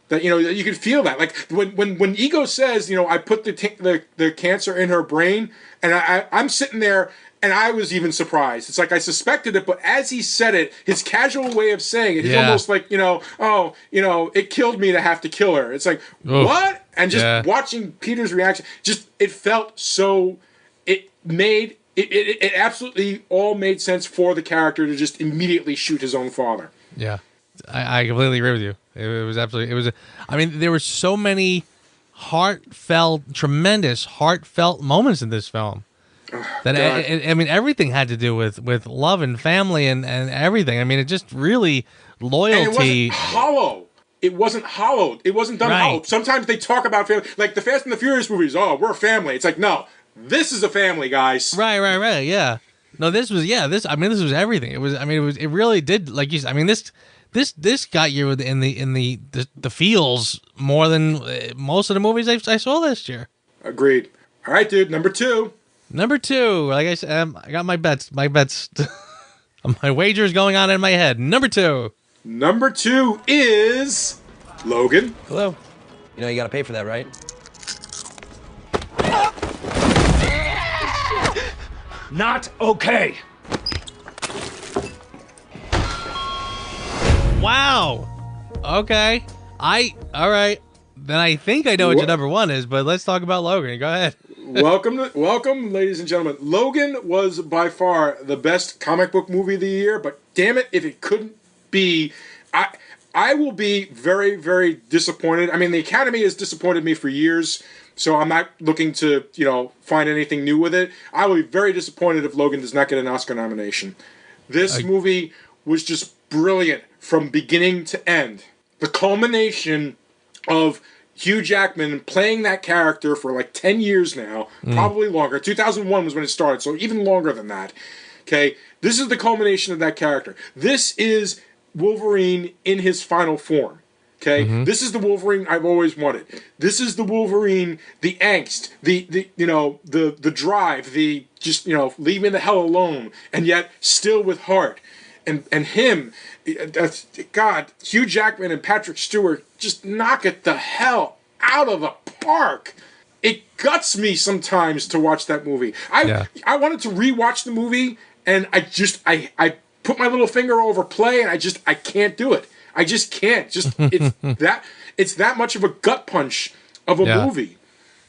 That you can feel that, like when Ego says, I put the cancer in her brain, and I'm sitting there, and I was even surprised. It's like I suspected it, but as he said it, his casual way of saying it, he's almost like it killed me to have to kill her. It's like what? And just watching Peter's reaction, it felt so. It absolutely all made sense for the character to just immediately shoot his own father. Yeah. I completely agree with you. It was absolutely. There were so many tremendous heartfelt moments in this film. That everything had to do with love and family and everything. It just really loyalty. And it wasn't hollow. It wasn't hollowed. It wasn't done hollow. Sometimes they talk about family, like the Fast and the Furious movies. Oh, we're a family. It's like, no, this is a family, guys. Right. Yeah. No, this was this was everything. It really did, like you said. This got you in the feels more than most of the movies I saw this year. Agreed. All right, dude. Number 2. Like I said, I got my bets. My wagers going on in my head. Number 2. Number 2 is Logan. Hello. You got to pay for that, right? Not okay. Wow. Okay. All right. Then I think I know what your number 1 is, but let's talk about Logan. Go ahead. Welcome, ladies and gentlemen. Logan was by far the best comic book movie of the year, but damn it, if it couldn't be, I will be very, very disappointed. The Academy has disappointed me for years, so I'm not looking to, find anything new with it. I will be very disappointed if Logan does not get an Oscar nomination. This movie was just brilliant from beginning to end. The culmination of Hugh Jackman playing that character for like 10 years now, probably longer. 2001 was when it started, so even longer than that. Okay, this is the culmination of that character. This is Wolverine in his final form. Okay, this is the Wolverine I've always wanted. This is the Wolverine, the angst, the drive, the just leave me the hell alone, and yet still with heart. and him, God, Hugh Jackman and Patrick Stewart just knock it the hell out of the park. It guts me sometimes to watch that movie. I wanted to rewatch the movie, and I put my little finger over play, and I can't do it. I just can't. It's that much of a gut punch of a movie.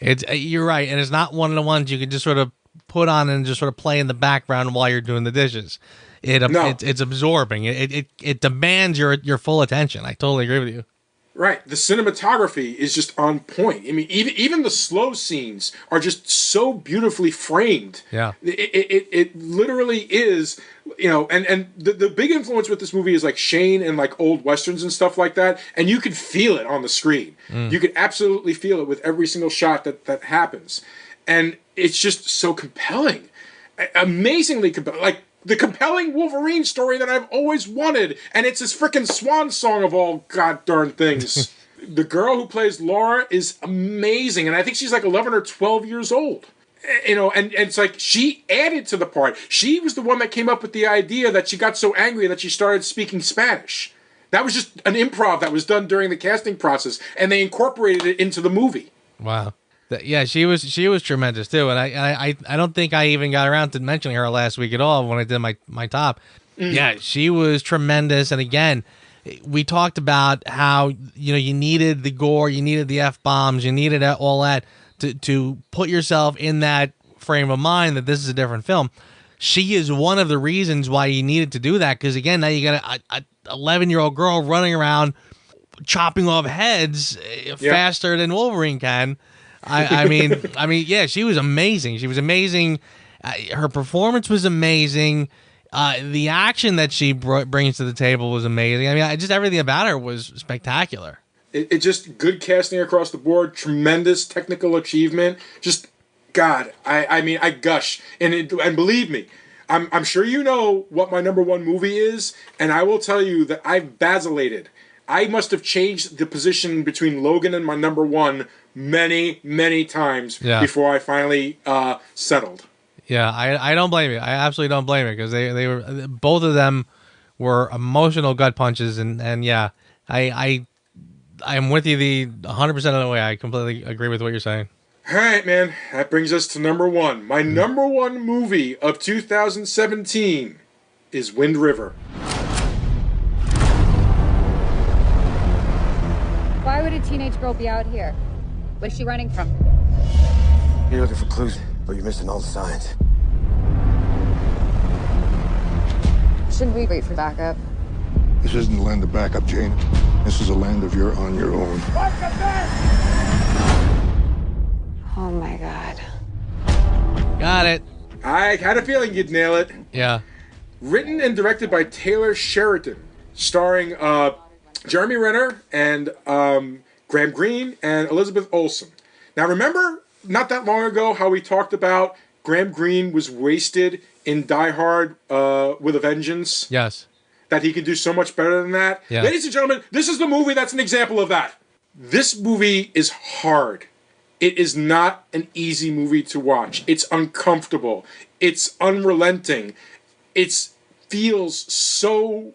You're right, and it's not one of the ones you can just sort of put on and just sort of play in the background while you're doing the dishes. It's absorbing. It demands your full attention. I totally agree with you. Right. The cinematography is just on point. I mean, even the slow scenes are just so beautifully framed. Yeah. It literally is, and the big influence with this movie is like Shane and like old Westerns and stuff like that. And you can feel it on the screen. You can absolutely feel it with every single shot that happens. And it's just so compelling. Amazingly compelling. Like, the compelling Wolverine story that I've always wanted, and it's his frickin' swan song of all god darn things. The girl who plays Laura is amazing, and I think she's like 11 or 12 years old. And it's like she added to the part. She was the one that came up with the idea that she got so angry that she started speaking Spanish. That was just an improv that was done during the casting process, and they incorporated it into the movie. Wow. Yeah, she was tremendous too, and I don't think I even got around to mentioning her last week at all when I did my top. Yeah, she was tremendous, and again, we talked about how you needed the gore, you needed the F-bombs, you needed all that to put yourself in that frame of mind that this is a different film. She is one of the reasons why you needed to do that, because again, now you got a 11-year-old girl running around chopping off heads faster than Wolverine can. I mean, yeah, she was amazing. She was amazing. Her performance was amazing. The action that she brings to the table was amazing. I mean, just everything about her was spectacular. It just good casting across the board, tremendous technical achievement. Just God, I gush, and believe me, I'm sure you know what my number one movie is, and I will tell you that I've vacillated. I must have changed the position between Logan and my number one many, many times before I finally settled. Yeah, I don't blame you. I absolutely don't blame you, because they were, both of them were emotional gut punches, and yeah, I'm with you 100% of the way. I completely agree with what you're saying. All right, man. That brings us to number one. My number one movie of 2017 is Wind River. Why would a teenage girl be out here? What's she running from? You're looking for clues, but you're missing all the signs. Shouldn't we wait for backup? This isn't the land of backup, Jane. This is a land of you're on your own. Oh my God. Got it. I had a feeling you'd nail it. Yeah. Written and directed by Taylor Sheridan, starring Jeremy Renner and Graham Greene and Elizabeth Olsen. Now, remember not that long ago how we talked about Graham Greene was wasted in Die Hard with a Vengeance? Yes. That he can do so much better than that? Yeah. Ladies and gentlemen, this is the movie that's an example of that. This movie is hard. It is not an easy movie to watch. It's uncomfortable. It's unrelenting. It feels so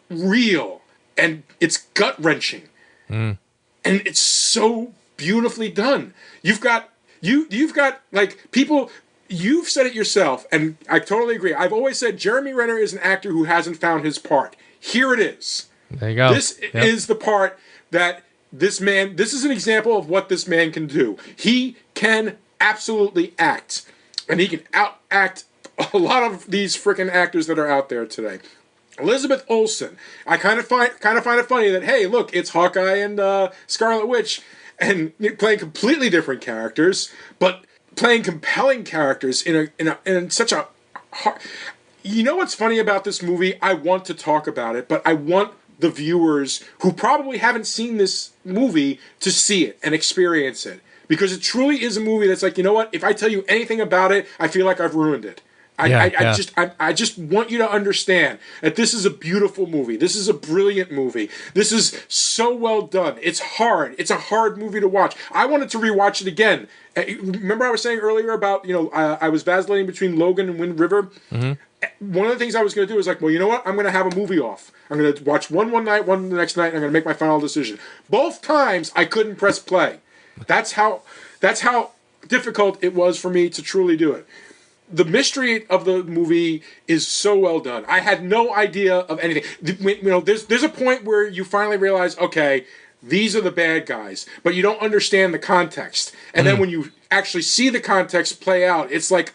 real. And it's gut-wrenching. And it's so beautifully done. You've got like people, you've said it yourself, and I totally agree. I've always said Jeremy Renner is an actor who hasn't found his part. Here it is. There you go. This is the part that this is an example of what this man can do. He can absolutely act. And he can out-act a lot of these freaking actors that are out there today. Elizabeth Olsen. I kind of find it funny that, hey, look, it's Hawkeye and Scarlet Witch, and playing completely different characters, but playing compelling characters in such a hard. You know what's funny about this movie? I want to talk about it, but I want the viewers who probably haven't seen this movie to see it and experience it, because it truly is a movie that's like, you know what? If I tell you anything about it, I feel like I've ruined it. I just want you to understand that this is a beautiful movie. This is a brilliant movie. This is so well done. It's hard. It's a hard movie to watch. I wanted to rewatch it again. Remember I was saying earlier about, I was vacillating between Logan and Wind River? Mm-hmm. one of the things I was going to do is like, well, you know what? I'm going to have a movie off. I'm going to watch one night, one the next night, and I'm going to make my final decision. Both times I couldn't press play. That's how difficult it was for me to truly do it. The mystery of the movie is so well done. I had no idea of anything. There's a point where you finally realize, okay, these are the bad guys, but you don't understand the context. And then when you actually see the context play out, it's like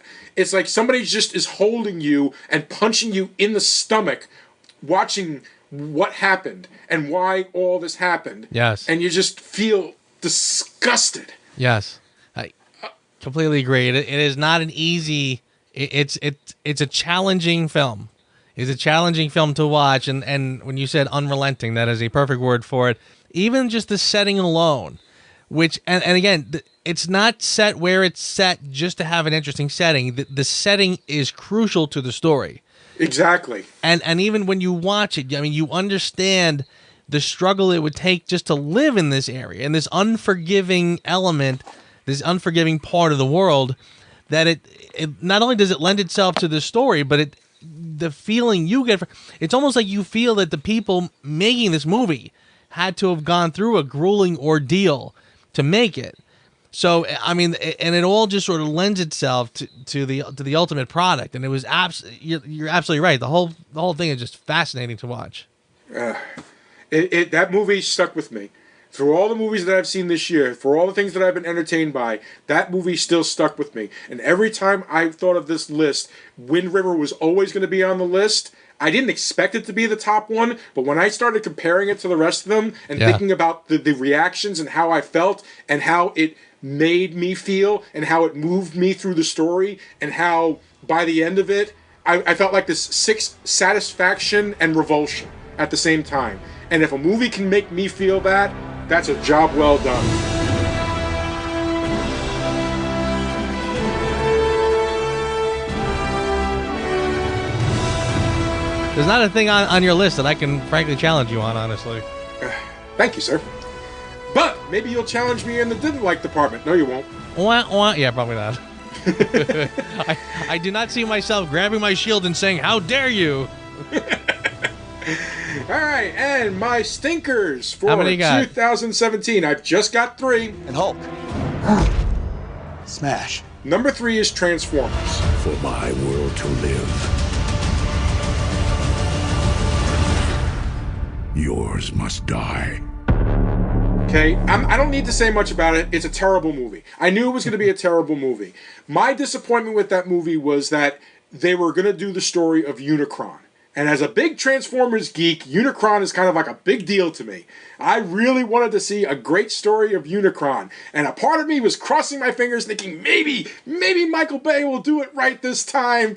somebody just is holding you and punching you in the stomach, watching what happened and why all this happened. Yes. And you just feel disgusted. Yes. I completely agree. It is not an easy. It's a challenging film. It's a challenging film to watch, and when you said unrelenting, that is a perfect word for it. Even just the setting alone, which and again, it's not set where it's set just to have an interesting setting. The setting is crucial to the story. Exactly. And even when you watch it, I mean, you understand the struggle it would take just to live in this area, and this unforgiving element, this unforgiving part of the world, that it not only does it lend itself to the story, but the feeling you get, it's almost like you feel that the people making this movie had to have gone through a grueling ordeal to make it. So, I mean, and it all just sort of lends itself to the ultimate product. And it was you're absolutely right. The whole thing is just fascinating to watch. That movie stuck with me. Through all the movies that I've seen this year, for all the things that I've been entertained by, that movie still stuck with me. And every time I thought of this list, Wind River was always going to be on the list. I didn't expect it to be the top one, but when I started comparing it to the rest of them and thinking about the reactions and how I felt and how it made me feel and how it moved me through the story and how by the end of it, I felt like this satisfaction and revulsion at the same time. And if a movie can make me feel that, that's a job well done. There's not a thing on your list that I can frankly challenge you on, honestly. Thank you, sir. But maybe you'll challenge me in the didn't like department. No, you won't. Yeah, probably not. I do not see myself grabbing my shield and saying, "How dare you!" All right, and my stinkers for How many you got? 2017. I've just got 3. And Hulk. Smash. Number 3 is Transformers. For my world to live, yours must die. Okay, I don't need to say much about it. It's a terrible movie. I knew it was going to be a terrible movie. My disappointment with that movie was that they were going to do the story of Unicron. And as a big Transformers geek, Unicron is kind of like a big deal to me. I really wanted to see a great story of Unicron. And a part of me was crossing my fingers thinking, maybe Michael Bay will do it right this time.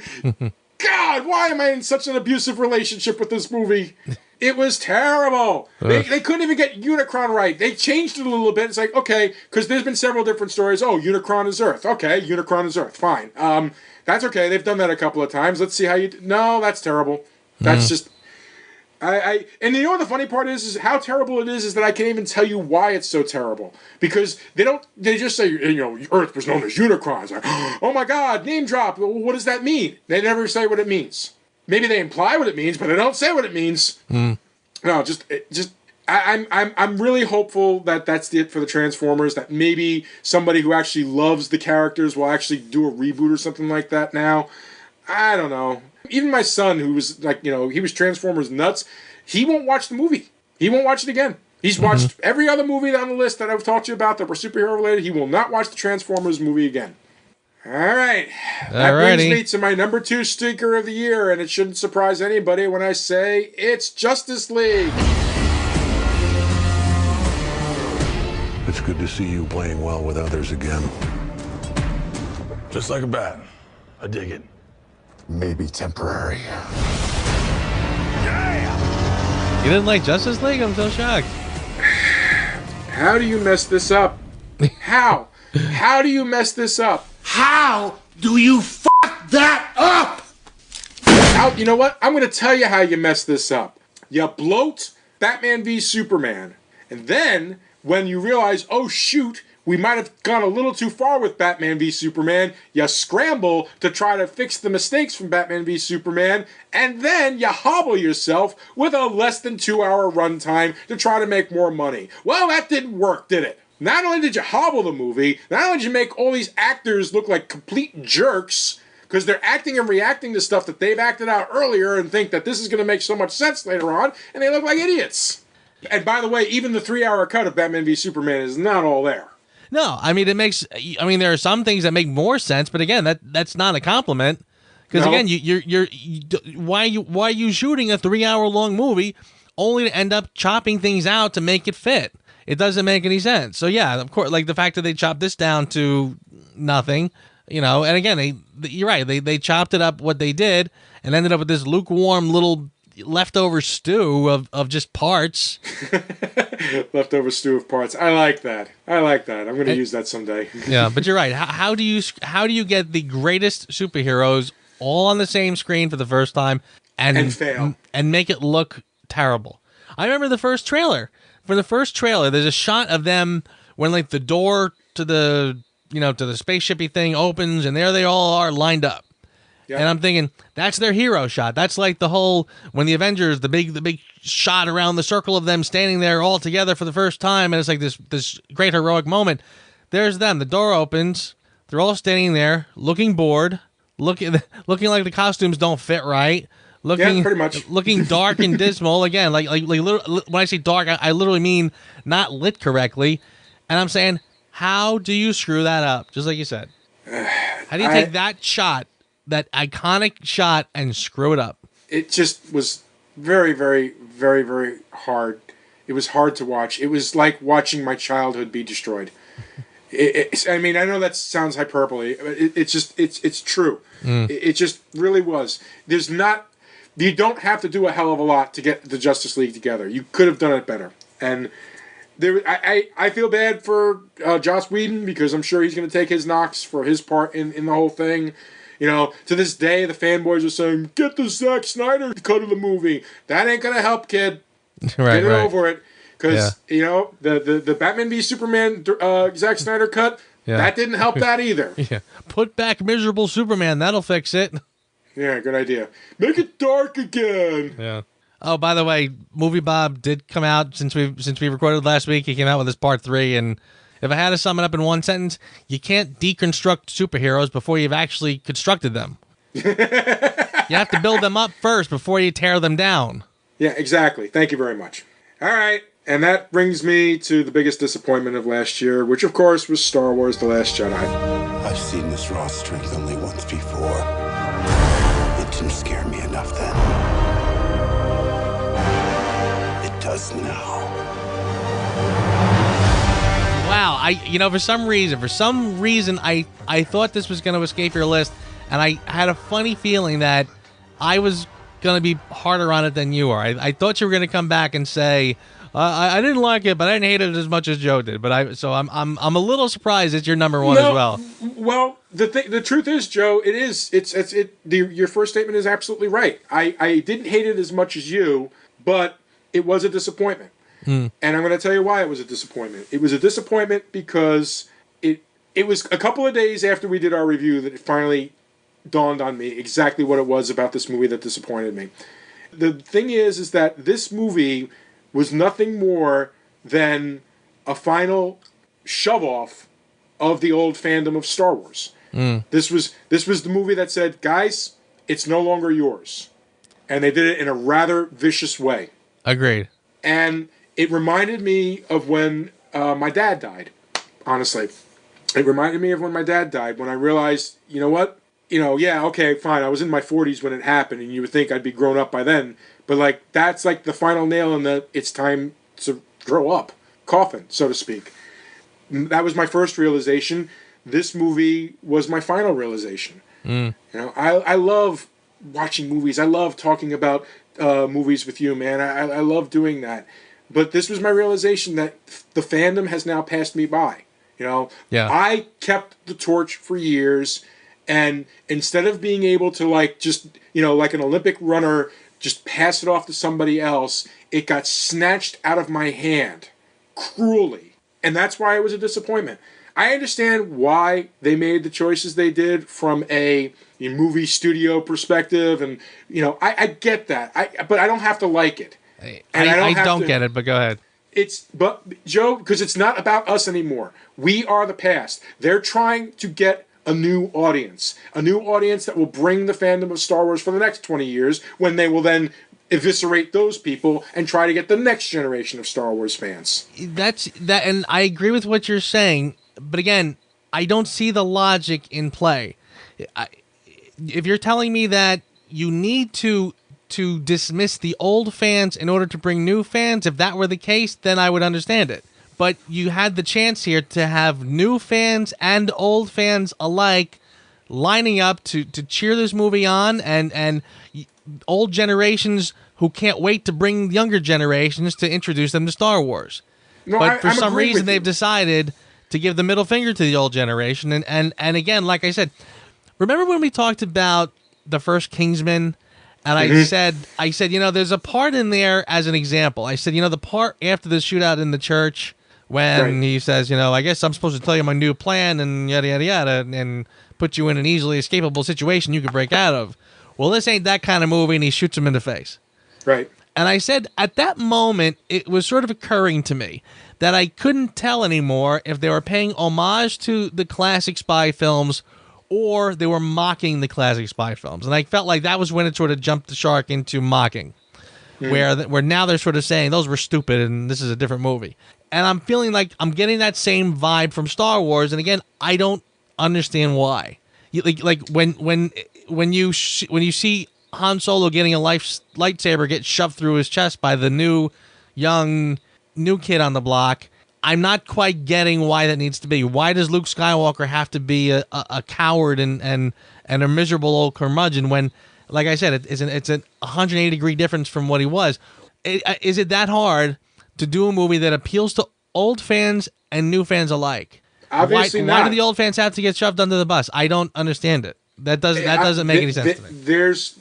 God, why am I in such an abusive relationship with this movie? It was terrible. They couldn't even get Unicron right. They changed it a little bit. It's like, okay, because there's been several different stories. Oh, Unicron is Earth. Okay, Unicron is Earth. Fine. That's okay. They've done that a couple of times. Let's see how you... No, that's terrible. That's just... and you know what the funny part is how terrible it is that I can't even tell you why it's so terrible. Because they just say, Earth was known as Unicron. It's like, oh my God, name drop. Well, what does that mean? They never say what it means. Maybe they imply what it means, but they don't say what it means. No, I'm really hopeful that that's it for the Transformers, that maybe somebody who actually loves the characters will actually do a reboot or something like that now. I don't know. Even my son, who was like, he was Transformers nuts, he won't watch the movie. He won't watch it again. He's watched every other movie on the list that I've talked to you about that were superhero related. He will not watch the Transformers movie again. All right. That brings me to my number 2 stinker of the year, and it shouldn't surprise anybody when I say it's Justice League. It's good to see you playing well with others again. Just like a bat. I dig it. Maybe temporary. You didn't like Justice League? I'm so shocked. How do you mess this up? How? How do you mess this up? How do you fuck that up? You know what? I'm going to tell you how you mess this up. You bloat Batman v Superman. And then, when you realize, oh shoot, we might have gone a little too far with Batman v Superman. You scramble to try to fix the mistakes from Batman v Superman, and then you hobble yourself with a less than 2-hour runtime to try to make more money. Well, that didn't work, did it? Not only did you hobble the movie, not only did you make all these actors look like complete jerks, because they're acting and reacting to stuff that they've acted out earlier and think that this is going to make so much sense later on, and they look like idiots. And by the way, even the 3-hour cut of Batman v Superman is not all there. No, I mean, there are some things that make more sense, but again, that's not a compliment. Because again, why are you shooting a 3-hour long movie only to end up chopping things out to make it fit? It doesn't make any sense. So yeah, of course, like the fact that they chopped this down to nothing, and again, you're right. They chopped it up what they did and ended up with this lukewarm little leftover stew of just parts. Leftover stew of parts. I like that. I'm going to use that someday. Yeah, but you're right. How do you get the greatest superheroes all on the same screen for the first time and fail and make it look terrible? I remember the first trailer. For the first trailer, there's a shot of them when like the door to the to the spaceshipy thing opens and there they all are lined up. Yep. And I'm thinking that's their hero shot. That's like the whole when the Avengers, the big shot around the circle of them standing there all together for the first time, and it's like this great heroic moment. There's them. The door opens. They're all standing there, looking bored, looking like the costumes don't fit right. Pretty much. Looking dark and dismal. Again, like when I say dark, I literally mean not lit correctly. And I'm saying, how do you screw that up? Just like you said. How do you take that shot, that iconic shot, and screw it up? It just was very, very, very, very hard. It was hard to watch. It was like watching my childhood be destroyed. I mean, I know that sounds hyperbole, but it's true. It just really was. You don't have to do a hell of a lot to get the Justice League together. You could have done it better. And I feel bad for Joss Whedon because I'm sure he's going to take his knocks for his part in the whole thing. To this day, the fanboys are saying, get the Zack Snyder cut of the movie. That ain't going to help, kid. Get over it. Because, the Batman v Superman Zack Snyder cut, that didn't help that either. Yeah. Put back miserable Superman. That'll fix it. Yeah, good idea. Make it dark again. Yeah. Oh, by the way, Movie Bob did come out since we recorded last week. He came out with his part 3, and if I had to sum it up in one sentence, you can't deconstruct superheroes before you've actually constructed them. You have to build them up first before you tear them down. Yeah, exactly. Thank you very much. All right, and that brings me to the biggest disappointment of last year, which of course was Star Wars: The Last Jedi. I've seen this raw strength only once before. It didn't scare me enough then. It does now. Wow, for some reason, I thought this was going to escape your list, and I had a funny feeling that I was going to be harder on it than you are. I thought you were going to come back and say, I didn't like it, but I didn't hate it as much as Joe did. But I'm a little surprised it's your number one as well. Well, the truth is, Joe, your first statement is absolutely right. I didn't hate it as much as you, but it was a disappointment. And I'm going to tell you why it was a disappointment. It was a disappointment because it was a couple of days after we did our review that it finally dawned on me exactly what it was about this movie that disappointed me. The thing is that this movie was nothing more than a final shove-off of the old fandom of Star Wars. This was the movie that said, guys, it's no longer yours. And they did it in a rather vicious way. Agreed. And it reminded me of when my dad died, honestly. It reminded me of when my dad died, when I realized, you know what? Yeah, okay, fine. I was in my 40s when it happened, and you would think I'd be grown up by then. But, that's like the final nail in the it's time to grow up coffin, so to speak. That was my first realization. This movie was my final realization. I love watching movies. I love talking about movies with you, man. I love doing that. But this was my realization that the fandom has now passed me by. I kept the torch for years, and instead of being able to like an Olympic runner, just pass it off to somebody else, it got snatched out of my hand cruelly. And that's why it was a disappointment. I understand why they made the choices they did from a movie studio perspective, and I get that. But I don't have to like it. I don't get it, but go ahead. But Joe, because it's not about us anymore. We are the past. They're trying to get a new audience that will bring the fandom of Star Wars for the next 20 years, when they will then eviscerate those people and try to get the next generation of Star Wars fans. That's that, and I agree with what you're saying, but again, I don't see the logic in play. If you're telling me that you need to dismiss the old fans in order to bring new fans, if that were the case, then I would understand it. But you had the chance here to have new fans and old fans alike lining up to cheer this movie on, and old generations who can't wait to bring younger generations to introduce them to Star Wars. No, but for I'm some agreeing reason, with you. they've decided to give the middle finger to the old generation. And again, like I said, remember when we talked about the first Kingsman? And I said, there's a part in there as an example. I said, the part after the shootout in the church when he says, I guess I'm supposed to tell you my new plan and yada, yada, yada, and put you in an easily escapable situation you could break out of. Well, this ain't that kind of movie, and he shoots him in the face. Right. And I said, at that moment, it was sort of occurring to me that I couldn't tell anymore if they were paying homage to the classic spy films or they were mocking the classic spy films. And I felt like that was when it sort of jumped the shark into mocking, where now they're sort of saying those were stupid and this is a different movie. And I'm feeling like I'm getting that same vibe from Star Wars. And again, I don't understand why. Like when you see Han Solo getting a lightsaber get shoved through his chest by the new kid on the block, I'm not quite getting why that needs to be. Why does Luke Skywalker have to be a coward and a miserable old curmudgeon when, like I said, it's a 180-degree difference from what he was? Is it that hard to do a movie that appeals to old fans and new fans alike? Obviously not. Why do the old fans have to get shoved under the bus? I don't understand it. That doesn't make any sense to me.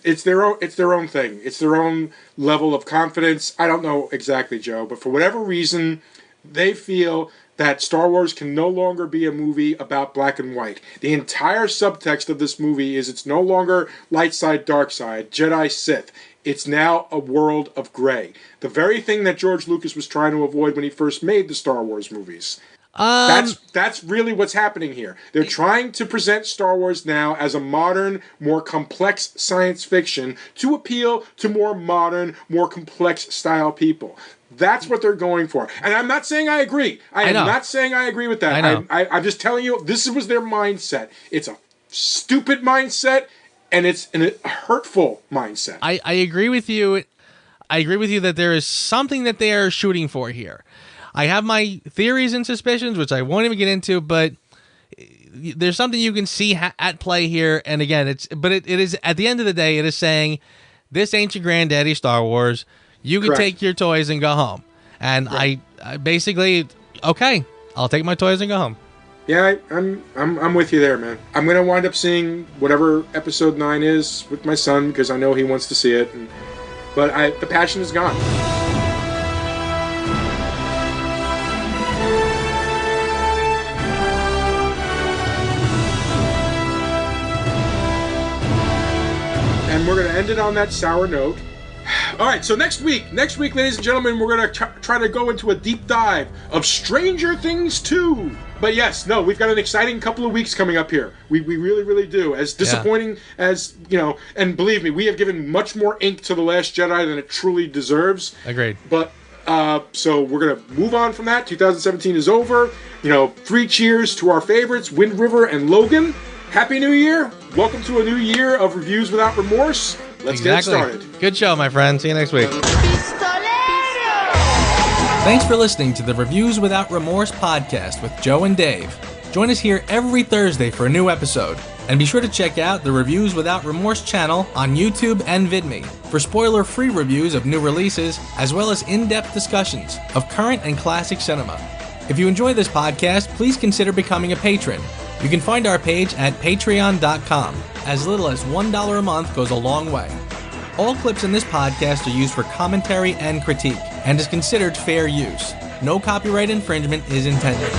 It's their own thing. It's their own level of confidence. I don't know exactly, Joe, but for whatever reason, they feel that Star Wars can no longer be a movie about black and white. The entire subtext of this movie is it's no longer light side, dark side, Jedi, Sith. It's now a world of gray. The very thing that George Lucas was trying to avoid when he first made the Star Wars movies. That's really what's happening here. They're trying to present Star Wars now as a modern, more complex science fiction to appeal to more modern, more complex style people. That's what they're going for. And I'm not saying I agree. I am not saying I agree with that. I'm just telling you, this was their mindset. It's a stupid mindset, and it's a hurtful mindset. I agree with you. I agree with you that there is something that they are shooting for here. I have my theories and suspicions, which I won't even get into, but there's something you can see at play here. And again, it is at the end of the day, it is saying this ain't your granddaddy Star Wars. You can take your toys and go home. And I basically, okay, I'll take my toys and go home. Yeah, I'm with you there, man. I'm gonna wind up seeing whatever episode 9 is with my son because I know he wants to see it. But the passion is gone. And we're going to end it on that sour note. All right, so next week, ladies and gentlemen, we're going to try to go into a deep dive of Stranger Things 2. But yes, we've got an exciting couple of weeks coming up here. We really, really do. As disappointing as, and believe me, we have given much more ink to The Last Jedi than it truly deserves. Agreed. But, so we're going to move on from that. 2017 is over. 3 cheers to our favorites, Wind River and Logan. Happy New Year. Welcome to a new year of Reviews Without Remorse. Let's get started. Good show, my friend. See you next week. Thanks for listening to the Reviews Without Remorse podcast with Joe and Dave. Join us here every Thursday for a new episode. And be sure to check out the Reviews Without Remorse channel on YouTube and VidMe for spoiler-free reviews of new releases, as well as in-depth discussions of current and classic cinema. If you enjoy this podcast, please consider becoming a patron. You can find our page at patreon.com. As little as $1 a month goes a long way. All clips in this podcast are used for commentary and critique, and is considered fair use. No copyright infringement is intended.